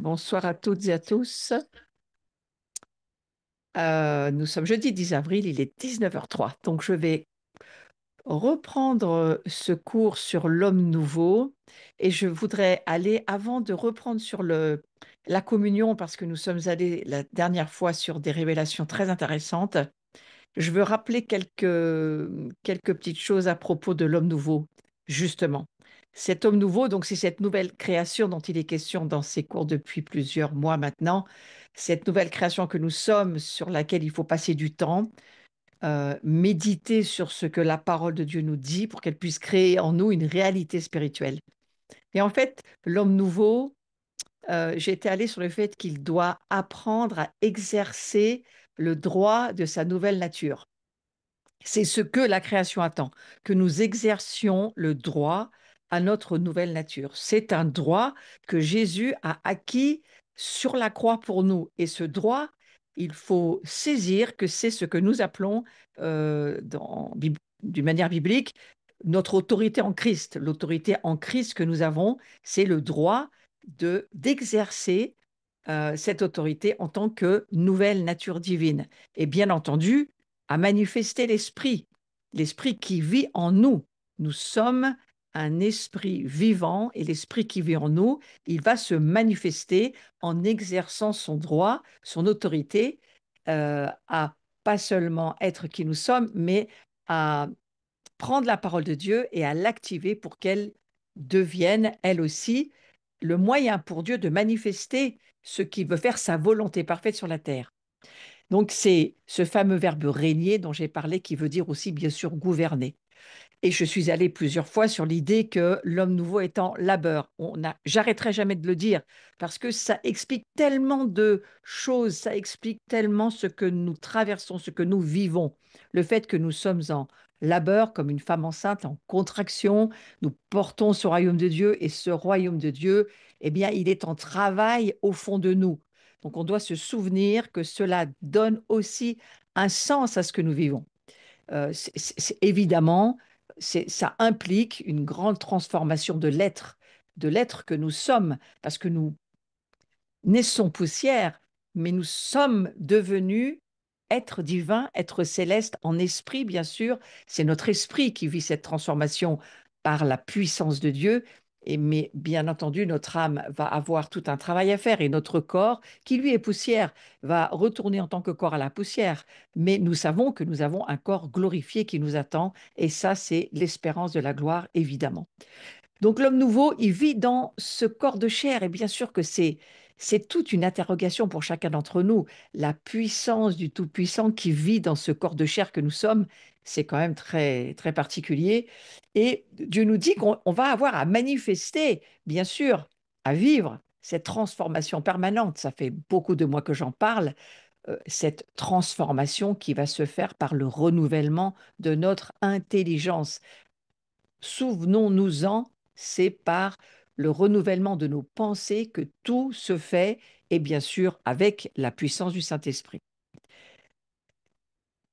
Bonsoir à toutes et à tous. Nous sommes jeudi 10 avril, il est 19h03. Donc, je vais reprendre ce cours sur l'homme nouveau et je voudrais aller, avant de reprendre sur la communion, parce que nous sommes allés la dernière fois sur des révélations très intéressantes, je veux rappeler quelques petites choses à propos de l'homme nouveau, justement. Cet homme nouveau, donc c'est cette nouvelle création dont il est question dans ces cours depuis plusieurs mois maintenant, cette nouvelle création que nous sommes, sur laquelle il faut passer du temps, méditer sur ce que la parole de Dieu nous dit pour qu'elle puisse créer en nous une réalité spirituelle. Et en fait, l'homme nouveau, j'étais allée sur le fait qu'il doit apprendre à exercer le droit de sa nouvelle nature. C'est ce que la création attend, que nous exercions le droit à notre nouvelle nature. C'est un droit que Jésus a acquis sur la croix pour nous. Et ce droit, il faut saisir que c'est ce que nous appelons, d'une manière biblique, notre autorité en Christ. L'autorité en Christ que nous avons, c'est le droit d'exercer cette autorité en tant que nouvelle nature divine. Et bien entendu, à manifester l'esprit, l'esprit qui vit en nous. Nous sommes un esprit vivant et l'esprit qui vit en nous, il va se manifester en exerçant son droit, son autorité, à pas seulement être qui nous sommes, mais à prendre la parole de Dieu et à l'activer pour qu'elle devienne, elle aussi, le moyen pour Dieu de manifester ce qui veut faire sa volonté parfaite sur la terre. Donc, c'est ce fameux verbe régner dont j'ai parlé qui veut dire aussi, bien sûr, gouverner. Et je suis allée plusieurs fois sur l'idée que l'homme nouveau est en labeur. J'arrêterai jamais de le dire parce que ça explique tellement de choses, ça explique tellement ce que nous traversons, ce que nous vivons. Le fait que nous sommes en labeur comme une femme enceinte, en contraction, nous portons ce royaume de Dieu et ce royaume de Dieu, eh bien, il est en travail au fond de nous. Donc, on doit se souvenir que cela donne aussi un sens à ce que nous vivons. Évidemment, ça implique une grande transformation de l'être que nous sommes, parce que nous naissons poussière, mais nous sommes devenus être divin, être céleste en esprit, bien sûr. C'est notre esprit qui vit cette transformation par la puissance de Dieu. Mais bien entendu, notre âme va avoir tout un travail à faire et notre corps, qui lui est poussière, va retourner en tant que corps à la poussière. Mais nous savons que nous avons un corps glorifié qui nous attend et ça, c'est l'espérance de la gloire, évidemment. Donc l'homme nouveau, il vit dans ce corps de chair et bien sûr que c'est toute une interrogation pour chacun d'entre nous. La puissance du Tout-Puissant qui vit dans ce corps de chair que nous sommes, c'est quand même très, très particulier. Et Dieu nous dit qu'on va avoir à manifester, bien sûr, à vivre cette transformation permanente. Ça fait beaucoup de mois que j'en parle, cette transformation qui va se faire par le renouvellement de notre intelligence. Souvenons-nous-en, c'est par le renouvellement de nos pensées que tout se fait, et bien sûr avec la puissance du Saint-Esprit.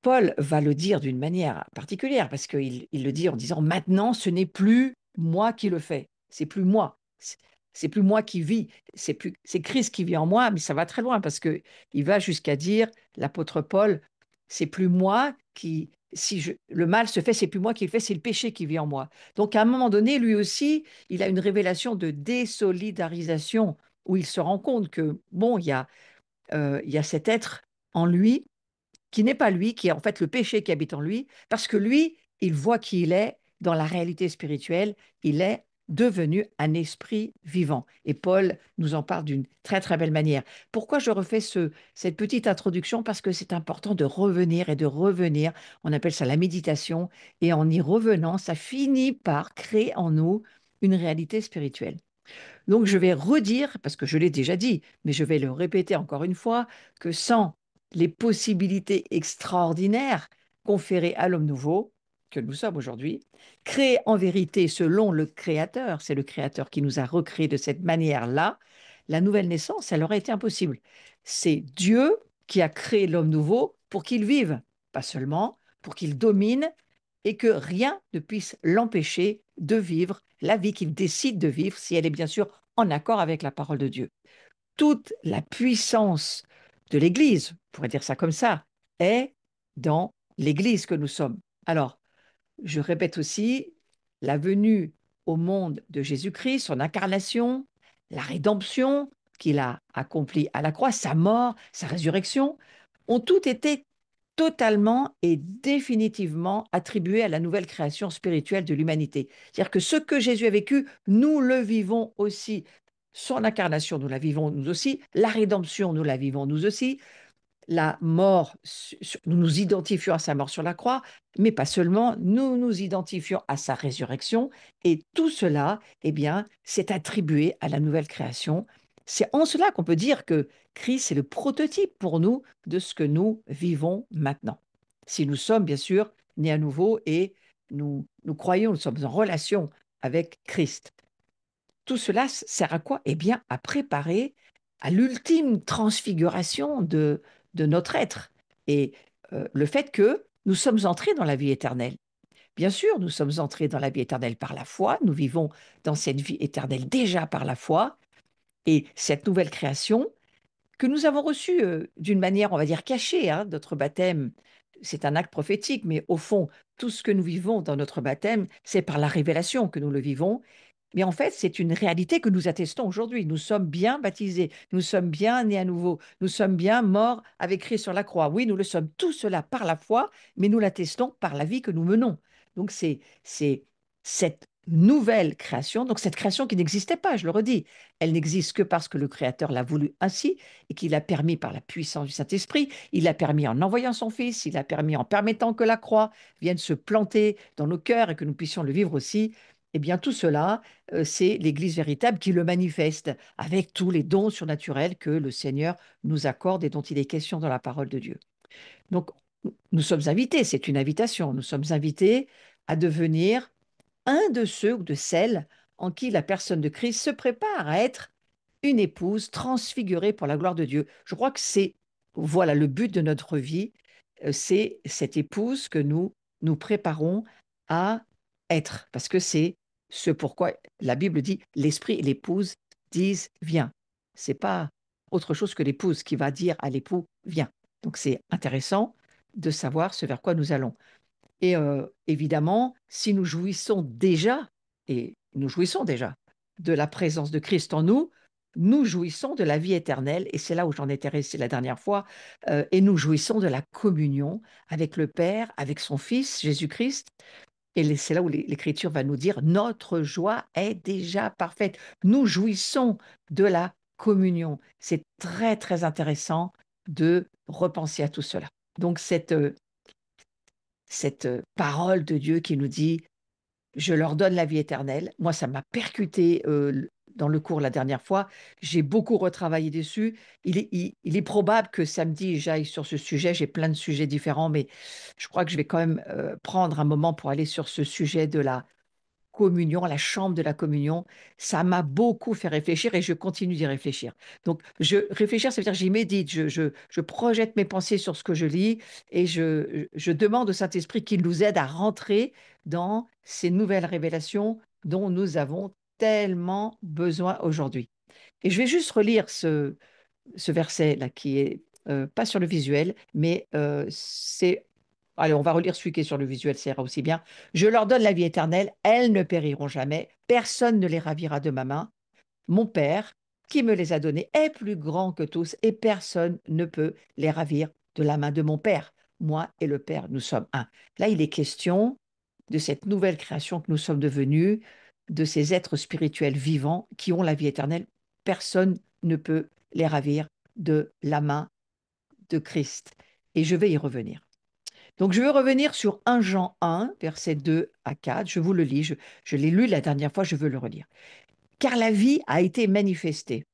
Paul va le dire d'une manière particulière, parce qu'il le dit en disant, maintenant, ce n'est plus moi qui le fais, c'est plus moi. C'est plus moi qui vis, c'est Christ qui vit en moi, mais ça va très loin parce que il va jusqu'à dire, l'apôtre Paul, c'est plus moi qui, le mal se fait, c'est plus moi qui le fais, c'est le péché qui vit en moi. Donc à un moment donné, lui aussi, il a une révélation de désolidarisation où il se rend compte que bon, il y a cet être en lui qui n'est pas lui, qui est en fait le péché qui habite en lui, parce que lui, il voit qui il est dans la réalité spirituelle, il est devenu un esprit vivant. Et Paul nous en parle d'une très très belle manière. Pourquoi je refais cette petite introduction? Parce que c'est important de revenir et de revenir, on appelle ça la méditation, et en y revenant, ça finit par créer en nous une réalité spirituelle. Donc je vais redire, parce que je l'ai déjà dit, mais je vais le répéter encore une fois, que sans les possibilités extraordinaires conférées à l'homme nouveau, que nous sommes aujourd'hui, créé en vérité selon le Créateur, c'est le Créateur qui nous a recréés de cette manière-là, la nouvelle naissance, elle aurait été impossible. C'est Dieu qui a créé l'homme nouveau pour qu'il vive, pas seulement pour qu'il domine et que rien ne puisse l'empêcher de vivre la vie qu'il décide de vivre, si elle est bien sûr en accord avec la parole de Dieu. toute la puissance de l'Église, on pourrait dire ça comme ça, est dans l'Église que nous sommes. Alors, je répète aussi, la venue au monde de Jésus-Christ, son incarnation, la rédemption qu'il a accomplie à la croix, sa mort, sa résurrection, ont toutes été totalement et définitivement attribuées à la nouvelle création spirituelle de l'humanité. C'est-à-dire que ce que Jésus a vécu, nous le vivons aussi. Son incarnation, nous la vivons nous aussi. La rédemption, nous la vivons nous aussi. La mort, nous nous identifions à sa mort sur la croix, mais pas seulement, nous nous identifions à sa résurrection, et tout cela, eh bien, c'est attribué à la nouvelle création. C'est en cela qu'on peut dire que Christ est le prototype pour nous de ce que nous vivons maintenant. Si nous sommes, bien sûr, nés à nouveau et nous croyons, nous sommes en relation avec Christ. Tout cela sert à quoi? Eh bien, à préparer à l'ultime transfiguration de notre être et le fait que nous sommes entrés dans la vie éternelle. Bien sûr, nous sommes entrés dans la vie éternelle par la foi, nous vivons dans cette vie éternelle déjà par la foi, et cette nouvelle création que nous avons reçue d'une manière, on va dire, cachée, hein, notre baptême, c'est un acte prophétique, mais au fond, tout ce que nous vivons dans notre baptême, c'est par la révélation que nous le vivons, mais en fait, c'est une réalité que nous attestons aujourd'hui. Nous sommes bien baptisés, nous sommes bien nés à nouveau, nous sommes bien morts avec Christ sur la croix. Oui, nous le sommes tout cela par la foi, mais nous l'attestons par la vie que nous menons. Donc c'est cette nouvelle création, donc cette création qui n'existait pas, je le redis, elle n'existe que parce que le Créateur l'a voulu ainsi et qu'il a permis par la puissance du Saint-Esprit, il a permis en envoyant son Fils, il a permis en permettant que la croix vienne se planter dans nos cœurs et que nous puissions le vivre aussi. Eh bien, tout cela, c'est l'Église véritable qui le manifeste avec tous les dons surnaturels que le Seigneur nous accorde et dont il est question dans la parole de Dieu. Donc, nous sommes invités, c'est une invitation, nous sommes invités à devenir un de ceux ou de celles en qui la personne de Christ se prépare à être une épouse transfigurée pour la gloire de Dieu. Je crois que c'est, voilà, le but de notre vie, c'est cette épouse que nous nous préparons à être, parce que c'est ce pourquoi la Bible dit l'esprit et l'épouse disent viens. C'est pas autre chose que l'épouse qui va dire à l'époux viens. Donc c'est intéressant de savoir ce vers quoi nous allons. Et évidemment, si nous jouissons déjà, et nous jouissons déjà de la présence de Christ en nous, nous jouissons de la vie éternelle, et c'est là où j'en étais restée la dernière fois, et nous jouissons de la communion avec le Père, avec son Fils, Jésus-Christ, et c'est là où l'Écriture va nous dire, notre joie est déjà parfaite. Nous jouissons de la communion. C'est très, très intéressant de repenser à tout cela. Donc, cette parole de Dieu qui nous dit je leur donne la vie éternelle. Moi, ça m'a percuté dans le cours la dernière fois. J'ai beaucoup retravaillé dessus. Il est probable que samedi, j'aille sur ce sujet. J'ai plein de sujets différents, mais je crois que je vais quand même prendre un moment pour aller sur ce sujet de la communion, la chambre de la communion. Ça m'a beaucoup fait réfléchir et je continue d'y réfléchir. Donc, réfléchir, ça veut dire que j'y médite, je projette mes pensées sur ce que je lis et je demande au Saint-Esprit qu'il nous aide à rentrer dans ces nouvelles révélations dont nous avons tellement besoin aujourd'hui. Et je vais juste relire ce verset-là qui est pas sur le visuel, mais c'est... Allez, on va relire celui qui est sur le visuel, ça ira aussi bien. Je leur donne la vie éternelle, elles ne périront jamais, personne ne les ravira de ma main. Mon Père, qui me les a donnés, est plus grand que tous et personne ne peut les ravir de la main de mon Père. Moi et le Père, nous sommes un. Là, il est question de cette nouvelle création que nous sommes devenus, de ces êtres spirituels vivants qui ont la vie éternelle. Personne ne peut les ravir de la main de Christ. Et je vais y revenir. Donc, je veux revenir sur 1 Jean 1, versets 2 à 4. Je vous le lis, je l'ai lu la dernière fois, je veux le relire. Car la vie a été manifestée,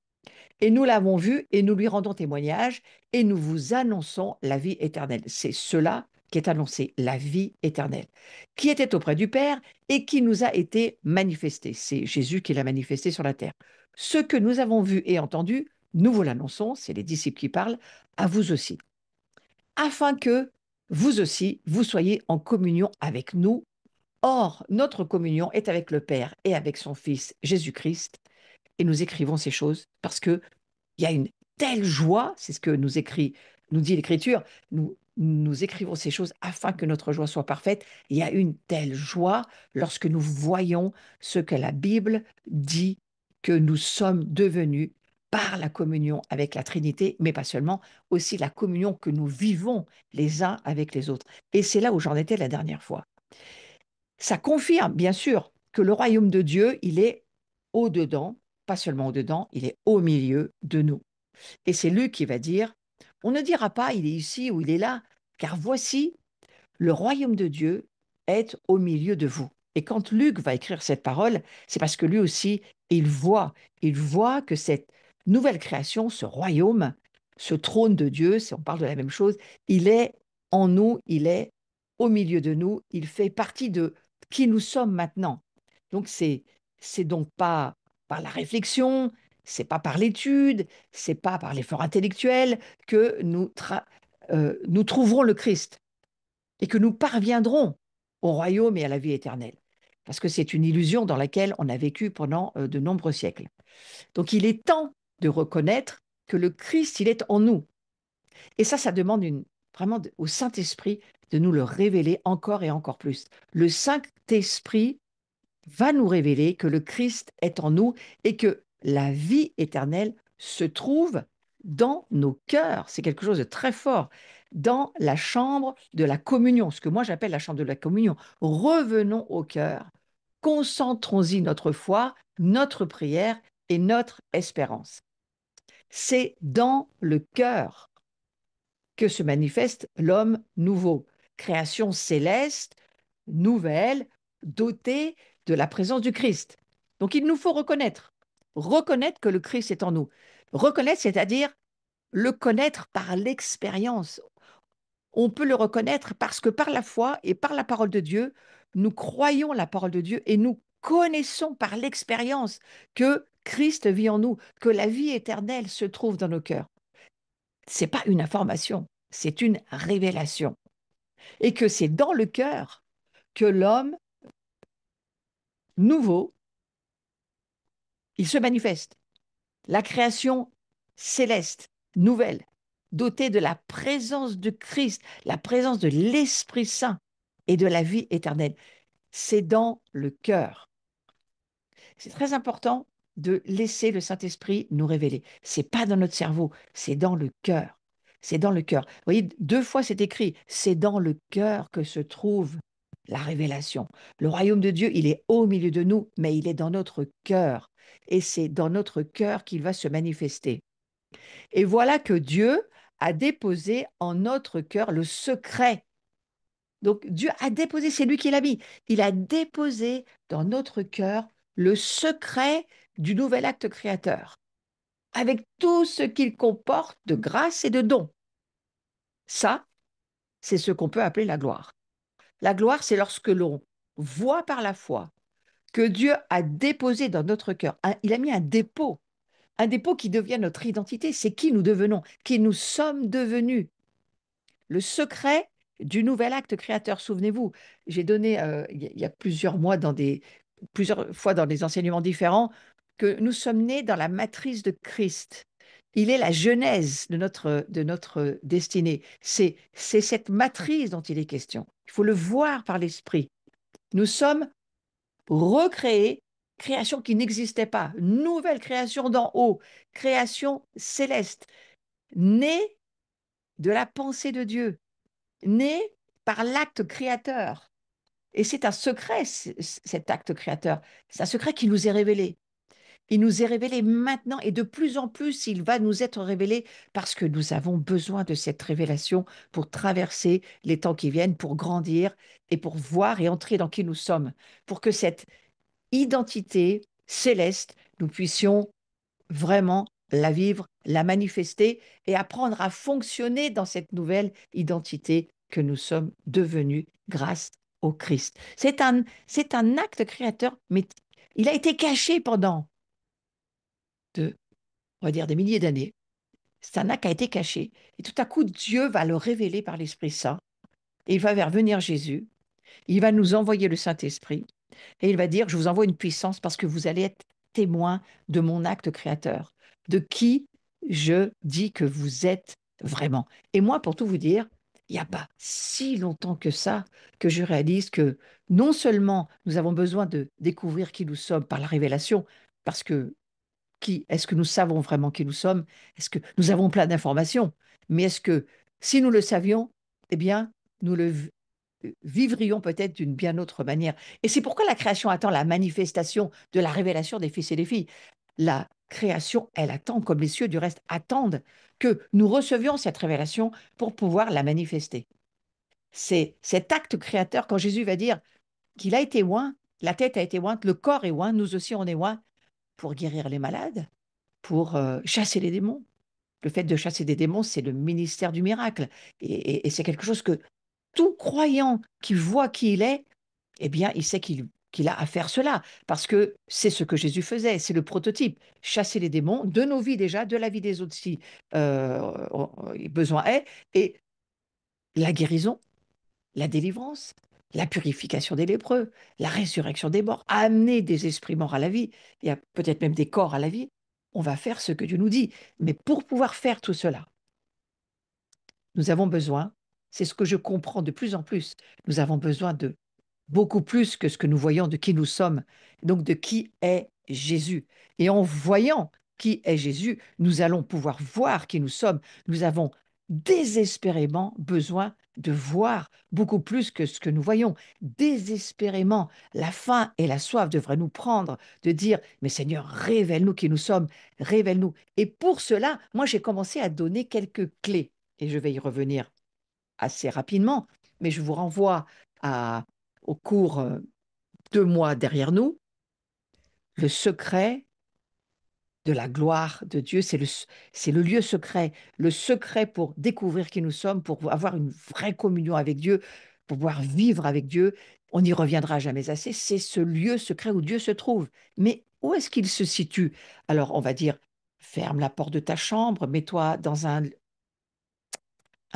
et nous l'avons vue, et nous lui rendons témoignage, et nous vous annonçons la vie éternelle. C'est cela qui est annoncé, la vie éternelle, qui était auprès du Père et qui nous a été manifestée. C'est Jésus qui l'a manifesté sur la terre. Ce que nous avons vu et entendu, nous vous l'annonçons, c'est les disciples qui parlent, à vous aussi, afin que vous aussi, vous soyez en communion avec nous. Or, notre communion est avec le Père et avec son Fils Jésus-Christ. Et nous écrivons ces choses parce que il y a une telle joie, c'est ce que nous dit l'Écriture, nous écrivons ces choses afin que notre joie soit parfaite. Il y a une telle joie lorsque nous voyons ce que la Bible dit que nous sommes devenus par la communion avec la Trinité, mais pas seulement, aussi la communion que nous vivons les uns avec les autres. Et c'est là où j'en étais la dernière fois. Ça confirme, bien sûr, que le royaume de Dieu, il est au-dedans, pas seulement au-dedans, il est au milieu de nous. Et c'est Luc qui va dire, on ne dira pas il est ici ou il est là, car voici, le royaume de Dieu est au milieu de vous. Et quand Luc va écrire cette parole, c'est parce que lui aussi, il voit que cette nouvelle création, ce royaume, ce trône de Dieu, si on parle de la même chose, il est en nous, il est au milieu de nous, il fait partie de qui nous sommes maintenant. Donc c'est donc pas par la réflexion, c'est pas par l'étude, c'est pas par l'effort intellectuel que nous trouverons le Christ et que nous parviendrons au royaume et à la vie éternelle. Parce que c'est une illusion dans laquelle on a vécu pendant de nombreux siècles. Donc il est temps de reconnaître que le Christ, il est en nous. Et ça demande vraiment au Saint-Esprit de nous le révéler encore et encore plus. Le Saint-Esprit va nous révéler que le Christ est en nous et que la vie éternelle se trouve dans nos cœurs. C'est quelque chose de très fort. Dans la chambre de la communion, ce que moi j'appelle la chambre de la communion. Revenons au cœur, concentrons-y notre foi, notre prière et notre espérance. C'est dans le cœur que se manifeste l'homme nouveau, création céleste, nouvelle, dotée de la présence du Christ. Donc il nous faut reconnaître que le Christ est en nous. Reconnaître, c'est-à-dire le connaître par l'expérience. On peut le reconnaître parce que par la foi et par la parole de Dieu, nous croyons la parole de Dieu et nous connaissons par l'expérience que Christ vit en nous, que la vie éternelle se trouve dans nos cœurs. C'est pas une information, c'est une révélation. Et que c'est dans le cœur que l'homme nouveau, il se manifeste. La création céleste, nouvelle, dotée de la présence de Christ, la présence de l'Esprit Saint et de la vie éternelle. C'est dans le cœur. C'est très important de laisser le Saint-Esprit nous révéler. C'est pas dans notre cerveau, c'est dans le cœur. C'est dans le cœur. Vous voyez, 2 fois c'est écrit, c'est dans le cœur que se trouve la révélation. Le royaume de Dieu, il est au milieu de nous, mais il est dans notre cœur. Et c'est dans notre cœur qu'il va se manifester. Et voilà que Dieu a déposé en notre cœur le secret. Donc Dieu a déposé, c'est lui qui l'a mis. Il a déposé dans notre cœur le secret du nouvel acte créateur, avec tout ce qu'il comporte de grâce et de dons. Ça, c'est ce qu'on peut appeler la gloire. La gloire, c'est lorsque l'on voit par la foi que Dieu a déposé dans notre cœur, il a mis un dépôt qui devient notre identité, c'est qui nous devenons, qui nous sommes devenus. Le secret du nouvel acte créateur. Souvenez-vous, j'ai donné il y a plusieurs mois plusieurs fois dans des enseignements différents que nous sommes nés dans la matrice de Christ. Il est la genèse de notre destinée. C'est cette matrice dont il est question. Il faut le voir par l'esprit. Nous sommes recréés, création qui n'existait pas, nouvelle création d'en haut, création céleste, née de la pensée de Dieu, né par l'acte créateur. Et c'est un secret, cet acte créateur. C'est un secret qui nous est révélé. Il nous est révélé maintenant et de plus en plus, il va nous être révélé parce que nous avons besoin de cette révélation pour traverser les temps qui viennent, pour grandir et pour voir et entrer dans qui nous sommes, pour que cette identité céleste, nous puissions vraiment la vivre, la manifester et apprendre à fonctionner dans cette nouvelle identité que nous sommes devenus grâce au Christ. C'est un acte créateur, mais il a été caché pendant on va dire, des milliers d'années. C'est un acte qui a été caché. Et tout à coup, Dieu va le révéler par l'Esprit Saint. Et il va faire venir Jésus. Il va nous envoyer le Saint-Esprit. Et il va dire, je vous envoie une puissance parce que vous allez être témoin de mon acte créateur, de qui je dis que vous êtes vraiment. Et moi, pour tout vous dire, il n'y a pas si longtemps que ça que je réalise que non seulement nous avons besoin de découvrir qui nous sommes par la révélation, parce que est-ce que nous savons vraiment qui nous sommes? Est-ce que nous avons plein d'informations? Mais est-ce que si nous le savions, eh bien, nous le vivrions peut-être d'une bien autre manière? Et c'est pourquoi la création attend la manifestation de la révélation des fils et des filles. La création, elle attend, comme les cieux du reste attendent, que nous recevions cette révélation pour pouvoir la manifester. C'est cet acte créateur, quand Jésus va dire qu'il a été oint, la tête a été ointe, le corps est oint, nous aussi on est oint pour guérir les malades, pour chasser les démons. Le fait de chasser des démons, c'est le ministère du miracle. Et c'est quelque chose que tout croyant qui voit qui il est, eh bien, il sait qu'il a à faire cela, parce que c'est ce que Jésus faisait, c'est le prototype. Chasser les démons, de nos vies déjà, de la vie des autres si besoin est, et la guérison, la délivrance, la purification des lépreux, la résurrection des morts, amener des esprits morts à la vie, et peut-être même des corps à la vie. On va faire ce que Dieu nous dit. Mais pour pouvoir faire tout cela, nous avons besoin, c'est ce que je comprends de plus en plus, nous avons besoin de beaucoup plus que ce que nous voyons de qui nous sommes, donc de qui est Jésus. Et en voyant qui est Jésus, nous allons pouvoir voir qui nous sommes. Nous avons désespérément besoin de voir beaucoup plus que ce que nous voyons. Désespérément, la faim et la soif devraient nous prendre, de dire, mais Seigneur, révèle-nous qui nous sommes, révèle-nous. Et pour cela, moi, j'ai commencé à donner quelques clés, et je vais y revenir assez rapidement, mais je vous renvoie à, au cours 2 mois derrière nous, le secret de la gloire de Dieu, c'est le lieu secret, le secret pour découvrir qui nous sommes, pour avoir une vraie communion avec Dieu, pour pouvoir vivre avec Dieu. On n'y reviendra jamais assez, c'est ce lieu secret où Dieu se trouve. Mais où est-ce qu'il se situe? Alors, on va dire, ferme la porte de ta chambre, mets-toi dans un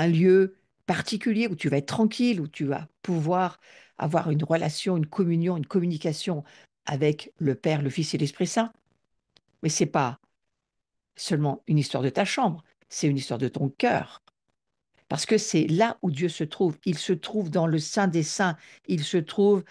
lieu particulier où tu vas être tranquille, où tu vas pouvoir avoir une relation, une communion, une communication avec le Père, le Fils et l'Esprit Saint. Mais c'est pas seulement une histoire de ta chambre, c'est une histoire de ton cœur. Parce que c'est là où Dieu se trouve. Il se trouve dans le Saint des Saints. Il se trouve,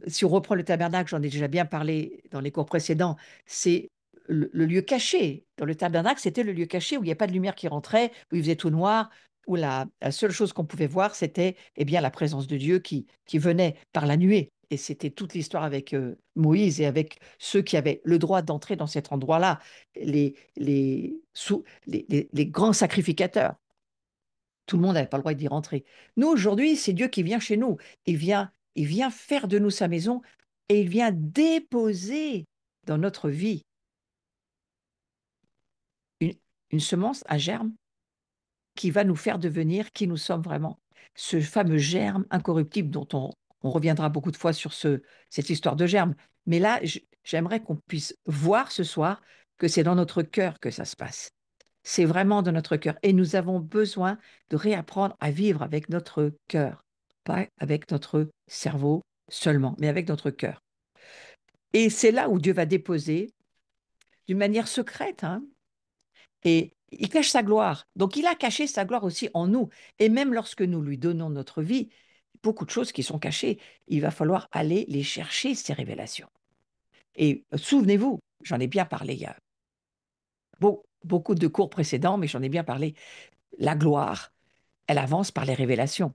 si on reprend le tabernacle, j'en ai déjà bien parlé dans les cours précédents, c'est le lieu caché. Dans le tabernacle, c'était le lieu caché où il n'y a pas de lumière qui rentrait, où il faisait tout noir, où la seule chose qu'on pouvait voir, c'était eh bien la présence de Dieu qui venait par la nuée. Et c'était toute l'histoire avec Moïse et avec ceux qui avaient le droit d'entrer dans cet endroit-là, les grands sacrificateurs. Tout le monde n'avait pas le droit d'y rentrer. Nous, aujourd'hui, c'est Dieu qui vient chez nous. Il vient faire de nous sa maison et il vient déposer dans notre vie une, une semence, un germe qui va nous faire devenir qui nous sommes vraiment. Ce fameux germe incorruptible dont on reviendra beaucoup de fois sur cette histoire de germe. Mais là, j'aimerais qu'on puisse voir ce soir que c'est dans notre cœur que ça se passe. C'est vraiment dans notre cœur. Et nous avons besoin de réapprendre à vivre avec notre cœur, pas avec notre cerveau seulement, mais avec notre cœur. Et c'est là où Dieu va déposer, d'une manière secrète, hein, et il cache sa gloire. Donc il a caché sa gloire aussi en nous. Et même lorsque nous lui donnons notre vie, beaucoup de choses qui sont cachées, il va falloir aller les chercher, ces révélations. Et souvenez-vous, j'en ai bien parlé il y a beaucoup de cours précédents, mais j'en ai bien parlé. La gloire, elle avance par les révélations.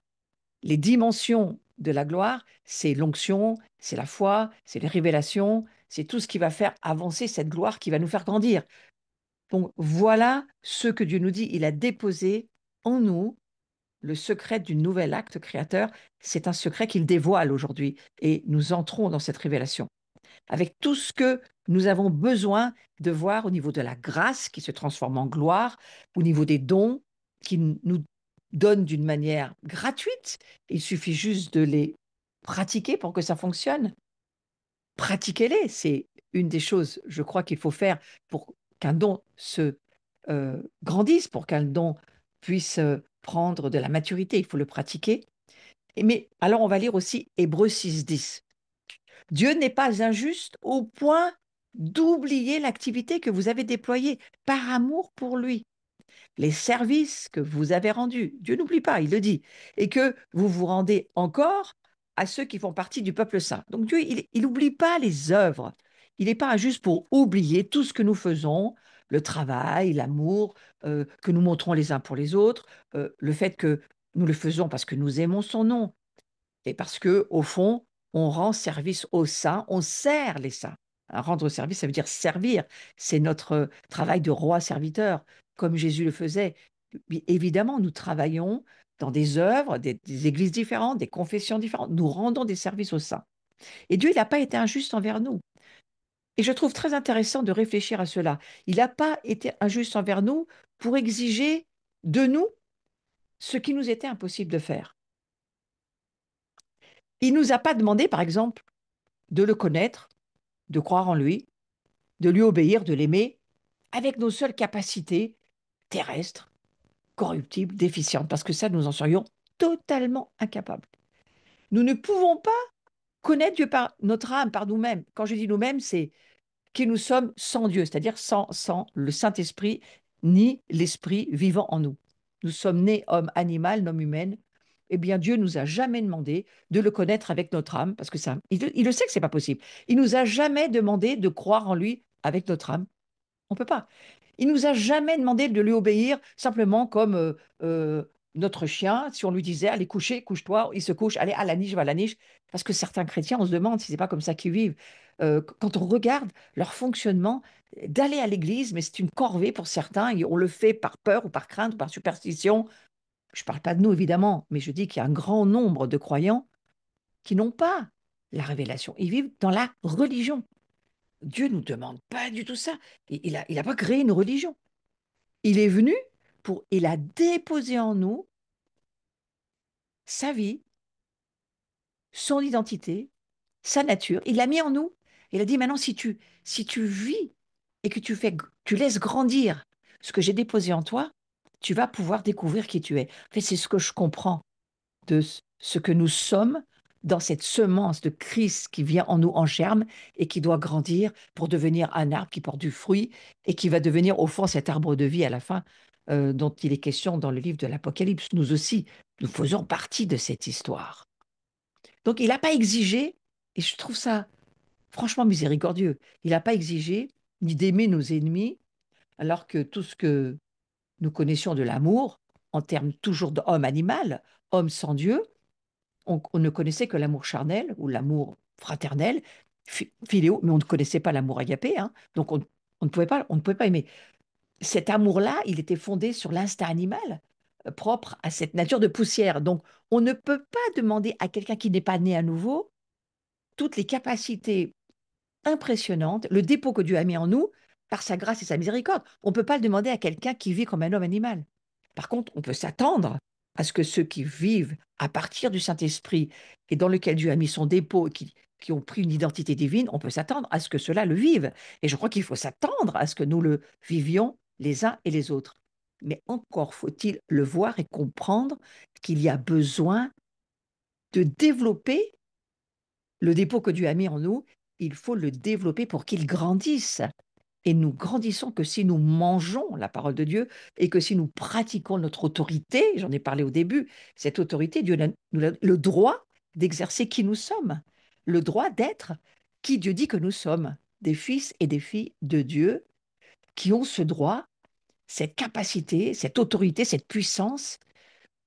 Les dimensions de la gloire, c'est l'onction, c'est la foi, c'est les révélations, c'est tout ce qui va faire avancer cette gloire qui va nous faire grandir. Donc voilà ce que Dieu nous dit. Il a déposé en nous le secret du nouvel acte créateur. C'est un secret qu'il dévoile aujourd'hui et nous entrons dans cette révélation avec tout ce que nous avons besoin de voir au niveau de la grâce qui se transforme en gloire, au niveau des dons qui nous donnent d'une manière gratuite. Il suffit juste de les pratiquer pour que ça fonctionne. Pratiquez-les, c'est une des choses, je crois, qu'il faut faire pour qu'un don se grandisse, pour qu'un don puisse prendre de la maturité. Il faut le pratiquer. Mais alors, on va lire aussi Hébreux 6, 10. Dieu n'est pas injuste au point d'oublier l'activité que vous avez déployée par amour pour lui, les services que vous avez rendus. Dieu n'oublie pas, il le dit, et que vous vous rendez encore à ceux qui font partie du peuple saint. Donc Dieu, il n'oublie pas les œuvres. Il n'est pas injuste pour oublier tout ce que nous faisons, le travail, l'amour que nous montrons les uns pour les autres, le fait que nous le faisons parce que nous aimons son nom et parce que au fond, on rend service aux saints, on sert les saints. Rendre service, ça veut dire servir. C'est notre travail de roi serviteur, comme Jésus le faisait. Évidemment, nous travaillons dans des œuvres, des églises différentes, des confessions différentes. Nous rendons des services aux saints. Et Dieu, il n'a pas été injuste envers nous. Et je trouve très intéressant de réfléchir à cela. Il n'a pas été injuste envers nous pour exiger de nous ce qui nous était impossible de faire. Il ne nous a pas demandé, par exemple, de le connaître, de croire en lui, de lui obéir, de l'aimer, avec nos seules capacités terrestres, corruptibles, déficientes, parce que ça, nous en serions totalement incapables. Nous ne pouvons pas connaître Dieu par notre âme, par nous-mêmes. Quand je dis nous-mêmes, c'est que nous sommes sans Dieu, c'est-à-dire sans le Saint-Esprit, ni l'Esprit vivant en nous. Nous sommes nés homme animal, non humaine. Eh bien, Dieu nous a jamais demandé de le connaître avec notre âme, parce que ça, il le sait que c'est pas possible. Il nous a jamais demandé de croire en lui avec notre âme. On peut pas. Il nous a jamais demandé de lui obéir simplement comme euh, notre chien. Si on lui disait, allez coucher, couche-toi, il se couche, allez à la niche, va à la niche. Parce que certains chrétiens, on se demande si c'est pas comme ça qu'ils vivent. Quand on regarde leur fonctionnement, d'aller à l'église, mais c'est une corvée pour certains. Et on le fait par peur ou par crainte ou par superstition. Je ne parle pas de nous, évidemment, mais je dis qu'il y a un grand nombre de croyants qui n'ont pas la révélation. Ils vivent dans la religion. Dieu ne nous demande pas du tout ça. Il a pas créé une religion. Il est venu il a déposé en nous sa vie, son identité, sa nature. Il l'a mis en nous. Il a dit maintenant, si tu vis et que tu laisses grandir ce que j'ai déposé en toi, tu vas pouvoir découvrir qui tu es. En fait, c'est ce que je comprends de ce que nous sommes dans cette semence de Christ qui vient en nous en germe et qui doit grandir pour devenir un arbre qui porte du fruit et qui va devenir au fond cet arbre de vie à la fin dont il est question dans le livre de l'Apocalypse. Nous aussi, nous faisons partie de cette histoire. Donc il n'a pas exigé, et je trouve ça franchement miséricordieux, il n'a pas exigé ni d'aimer nos ennemis alors que tout ce que nous connaissions de l'amour, en termes toujours d'homme-animal, homme sans Dieu, on ne connaissait que l'amour charnel ou l'amour fraternel, philéo, mais on ne connaissait pas l'amour agapé, hein. Donc on ne pouvait pas aimer. Cet amour-là, il était fondé sur l'instinct animal, propre à cette nature de poussière. Donc on ne peut pas demander à quelqu'un qui n'est pas né à nouveau toutes les capacités impressionnantes, le dépôt que Dieu a mis en nous par sa grâce et sa miséricorde. On ne peut pas le demander à quelqu'un qui vit comme un homme animal. Par contre, on peut s'attendre à ce que ceux qui vivent à partir du Saint-Esprit et dans lequel Dieu a mis son dépôt, qui ont pris une identité divine, on peut s'attendre à ce que cela le vivent. Et je crois qu'il faut s'attendre à ce que nous le vivions les uns et les autres. Mais encore faut-il le voir et comprendre qu'il y a besoin de développer le dépôt que Dieu a mis en nous, il faut le développer pour qu'il grandisse. Et nous grandissons que si nous mangeons la parole de Dieu et que si nous pratiquons notre autorité, j'en ai parlé au début, cette autorité, Dieu nous a le droit d'exercer qui nous sommes, le droit d'être qui Dieu dit que nous sommes, des fils et des filles de Dieu qui ont ce droit, cette capacité, cette autorité, cette puissance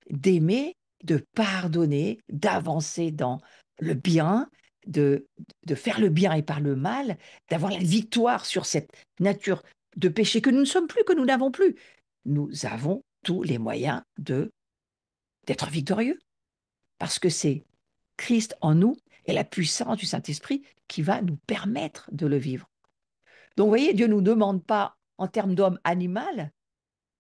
d'aimer, de pardonner, d'avancer dans le bien, de, de faire le bien et par le mal, d'avoir la victoire sur cette nature de péché que nous ne sommes plus, que nous n'avons plus. Nous avons tous les moyens d'être victorieux parce que c'est Christ en nous et la puissance du Saint-Esprit qui va nous permettre de le vivre. Donc, vous voyez, Dieu ne nous demande pas, en termes d'homme animal,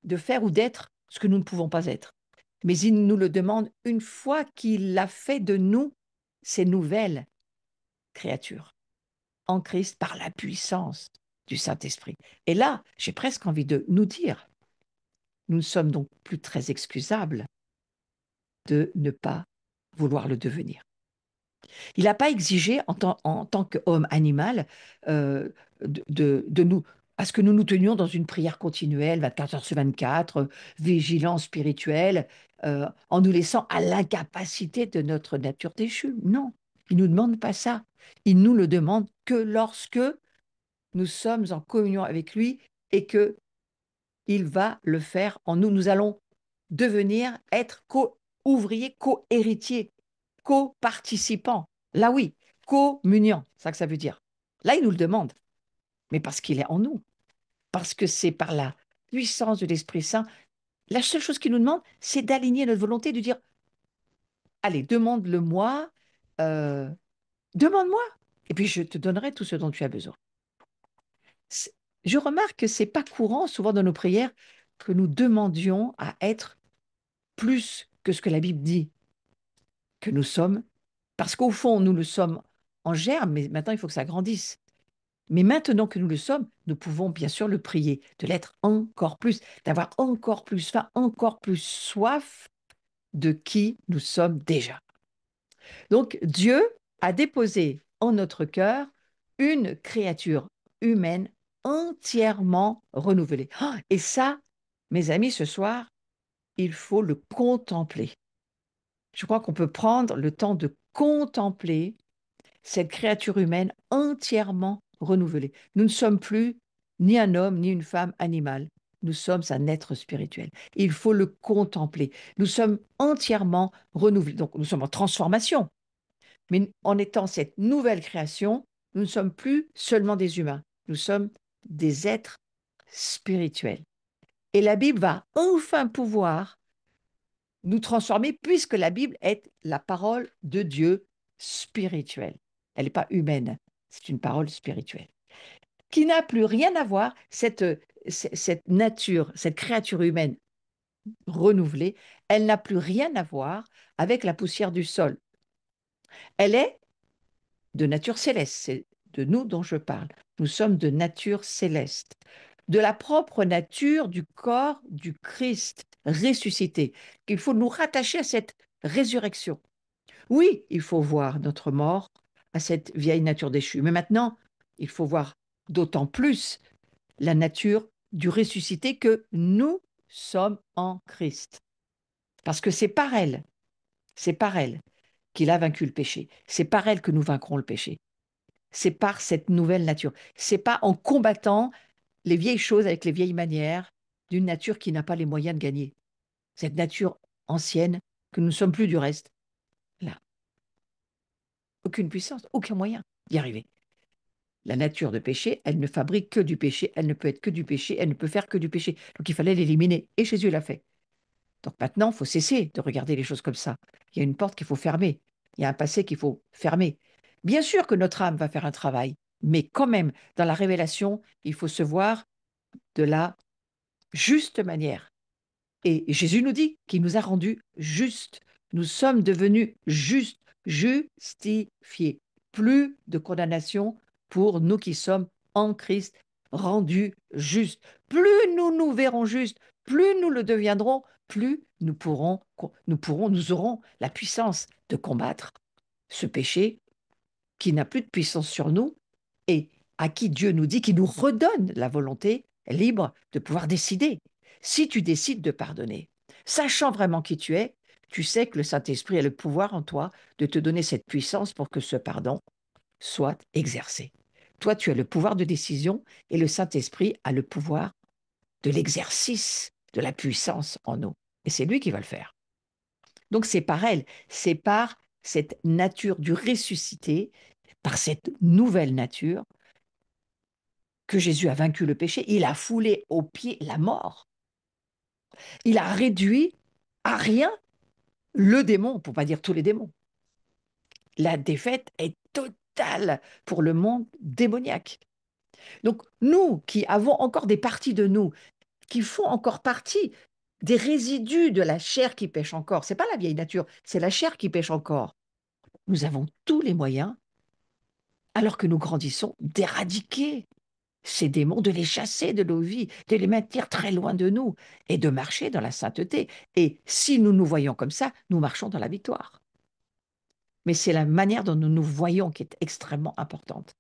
de faire ou d'être ce que nous ne pouvons pas être. Mais il nous le demande une fois qu'il a fait de nous ces nouvelles créatures en Christ par la puissance du Saint-Esprit. Et là, j'ai presque envie de nous dire, nous ne sommes donc plus très excusables de ne pas vouloir le devenir. Il n'a pas exigé en tant qu'homme animal euh, de nous, à ce que nous nous tenions dans une prière continuelle, 24 heures sur 24, vigilance spirituelle, en nous laissant à l'incapacité de notre nature déchue. Non, il ne nous demande pas ça. Il nous le demande que lorsque nous sommes en communion avec lui et que il va le faire en nous. Nous allons devenir, être co-ouvriers, co-héritiers, co-participants. Là, oui, communion, c'est ça que ça veut dire. Là, il nous le demande, mais parce qu'il est en nous, parce que c'est par la puissance de l'Esprit Saint. La seule chose qu'il nous demande, c'est d'aligner notre volonté, de dire, allez, demande-le-moi, euh, demande-moi, et puis je te donnerai tout ce dont tu as besoin. Je remarque que c'est pas courant, souvent dans nos prières, que nous demandions à être plus que ce que la Bible dit que nous sommes, parce qu'au fond, nous le sommes en germe, mais maintenant, il faut que ça grandisse. Mais maintenant que nous le sommes, nous pouvons bien sûr le prier, de l'être encore plus, d'avoir encore plus faim, encore plus soif de qui nous sommes déjà. Donc, Dieu a déposé en notre cœur une créature humaine entièrement renouvelée. Ah, et ça, mes amis, ce soir, il faut le contempler. Je crois qu'on peut prendre le temps de contempler cette créature humaine entièrement renouvelée. Nous ne sommes plus ni un homme, ni une femme animale. Nous sommes un être spirituel. Il faut le contempler. Nous sommes entièrement renouvelés. Donc, nous sommes en transformation. Mais en étant cette nouvelle création, nous ne sommes plus seulement des humains. Nous sommes des êtres spirituels. Et la Bible va enfin pouvoir nous transformer puisque la Bible est la parole de Dieu spirituelle. Elle n'est pas humaine, c'est une parole spirituelle qui n'a plus rien à voir, cette nature, cette créature humaine renouvelée, elle n'a plus rien à voir avec la poussière du sol. Elle est de nature céleste, c'est de nous dont je parle. Nous sommes de nature céleste, de la propre nature du corps du Christ ressuscité, qu'il faut nous rattacher à cette résurrection. Oui, il faut voir notre mort à cette vieille nature déchue, mais maintenant, il faut voir d'autant plus la nature du ressuscité que nous sommes en Christ. Parce que c'est par elle qu'il a vaincu le péché. C'est par elle que nous vaincrons le péché. C'est par cette nouvelle nature. C'est pas en combattant les vieilles choses avec les vieilles manières d'une nature qui n'a pas les moyens de gagner. Cette nature ancienne que nous ne sommes plus du reste. Là, aucune puissance, aucun moyen d'y arriver. La nature de péché, elle ne fabrique que du péché, elle ne peut être que du péché, elle ne peut faire que du péché. Donc il fallait l'éliminer. Et Jésus l'a fait. Donc maintenant, il faut cesser de regarder les choses comme ça. Il y a une porte qu'il faut fermer. Il y a un passé qu'il faut fermer. Bien sûr que notre âme va faire un travail, mais quand même, dans la révélation, il faut se voir de la juste manière. Et Jésus nous dit qu'il nous a rendus justes. Nous sommes devenus justes, justifiés. Plus de condamnation pour nous qui sommes en Christ, rendus justes. Plus nous nous verrons justes, plus nous le deviendrons, plus nous aurons la puissance de combattre ce péché qui n'a plus de puissance sur nous et à qui Dieu nous dit qu'il nous redonne la volonté libre de pouvoir décider. Si tu décides de pardonner, sachant vraiment qui tu es, tu sais que le Saint-Esprit a le pouvoir en toi de te donner cette puissance pour que ce pardon soit exercé. Toi, tu as le pouvoir de décision et le Saint-Esprit a le pouvoir de l'exercice de la puissance en nous. Et c'est lui qui va le faire. Donc c'est par elle, c'est par cette nature du ressuscité, par cette nouvelle nature que Jésus a vaincu le péché. Il a foulé aux pieds la mort. Il a réduit à rien le démon, pour ne pas dire tous les démons. La défaite est totale pour le monde démoniaque. Donc nous qui avons encore des parties de nous, qui font encore partie des résidus de la chair qui pêche encore, c'est pas la vieille nature, c'est la chair qui pêche encore. Nous avons tous les moyens, alors que nous grandissons, d'éradiquer ces démons, de les chasser de nos vies, de les maintenir très loin de nous et de marcher dans la sainteté. Et si nous nous voyons comme ça, nous marchons dans la victoire. mais c'est la manière dont nous nous voyons qui est extrêmement importante.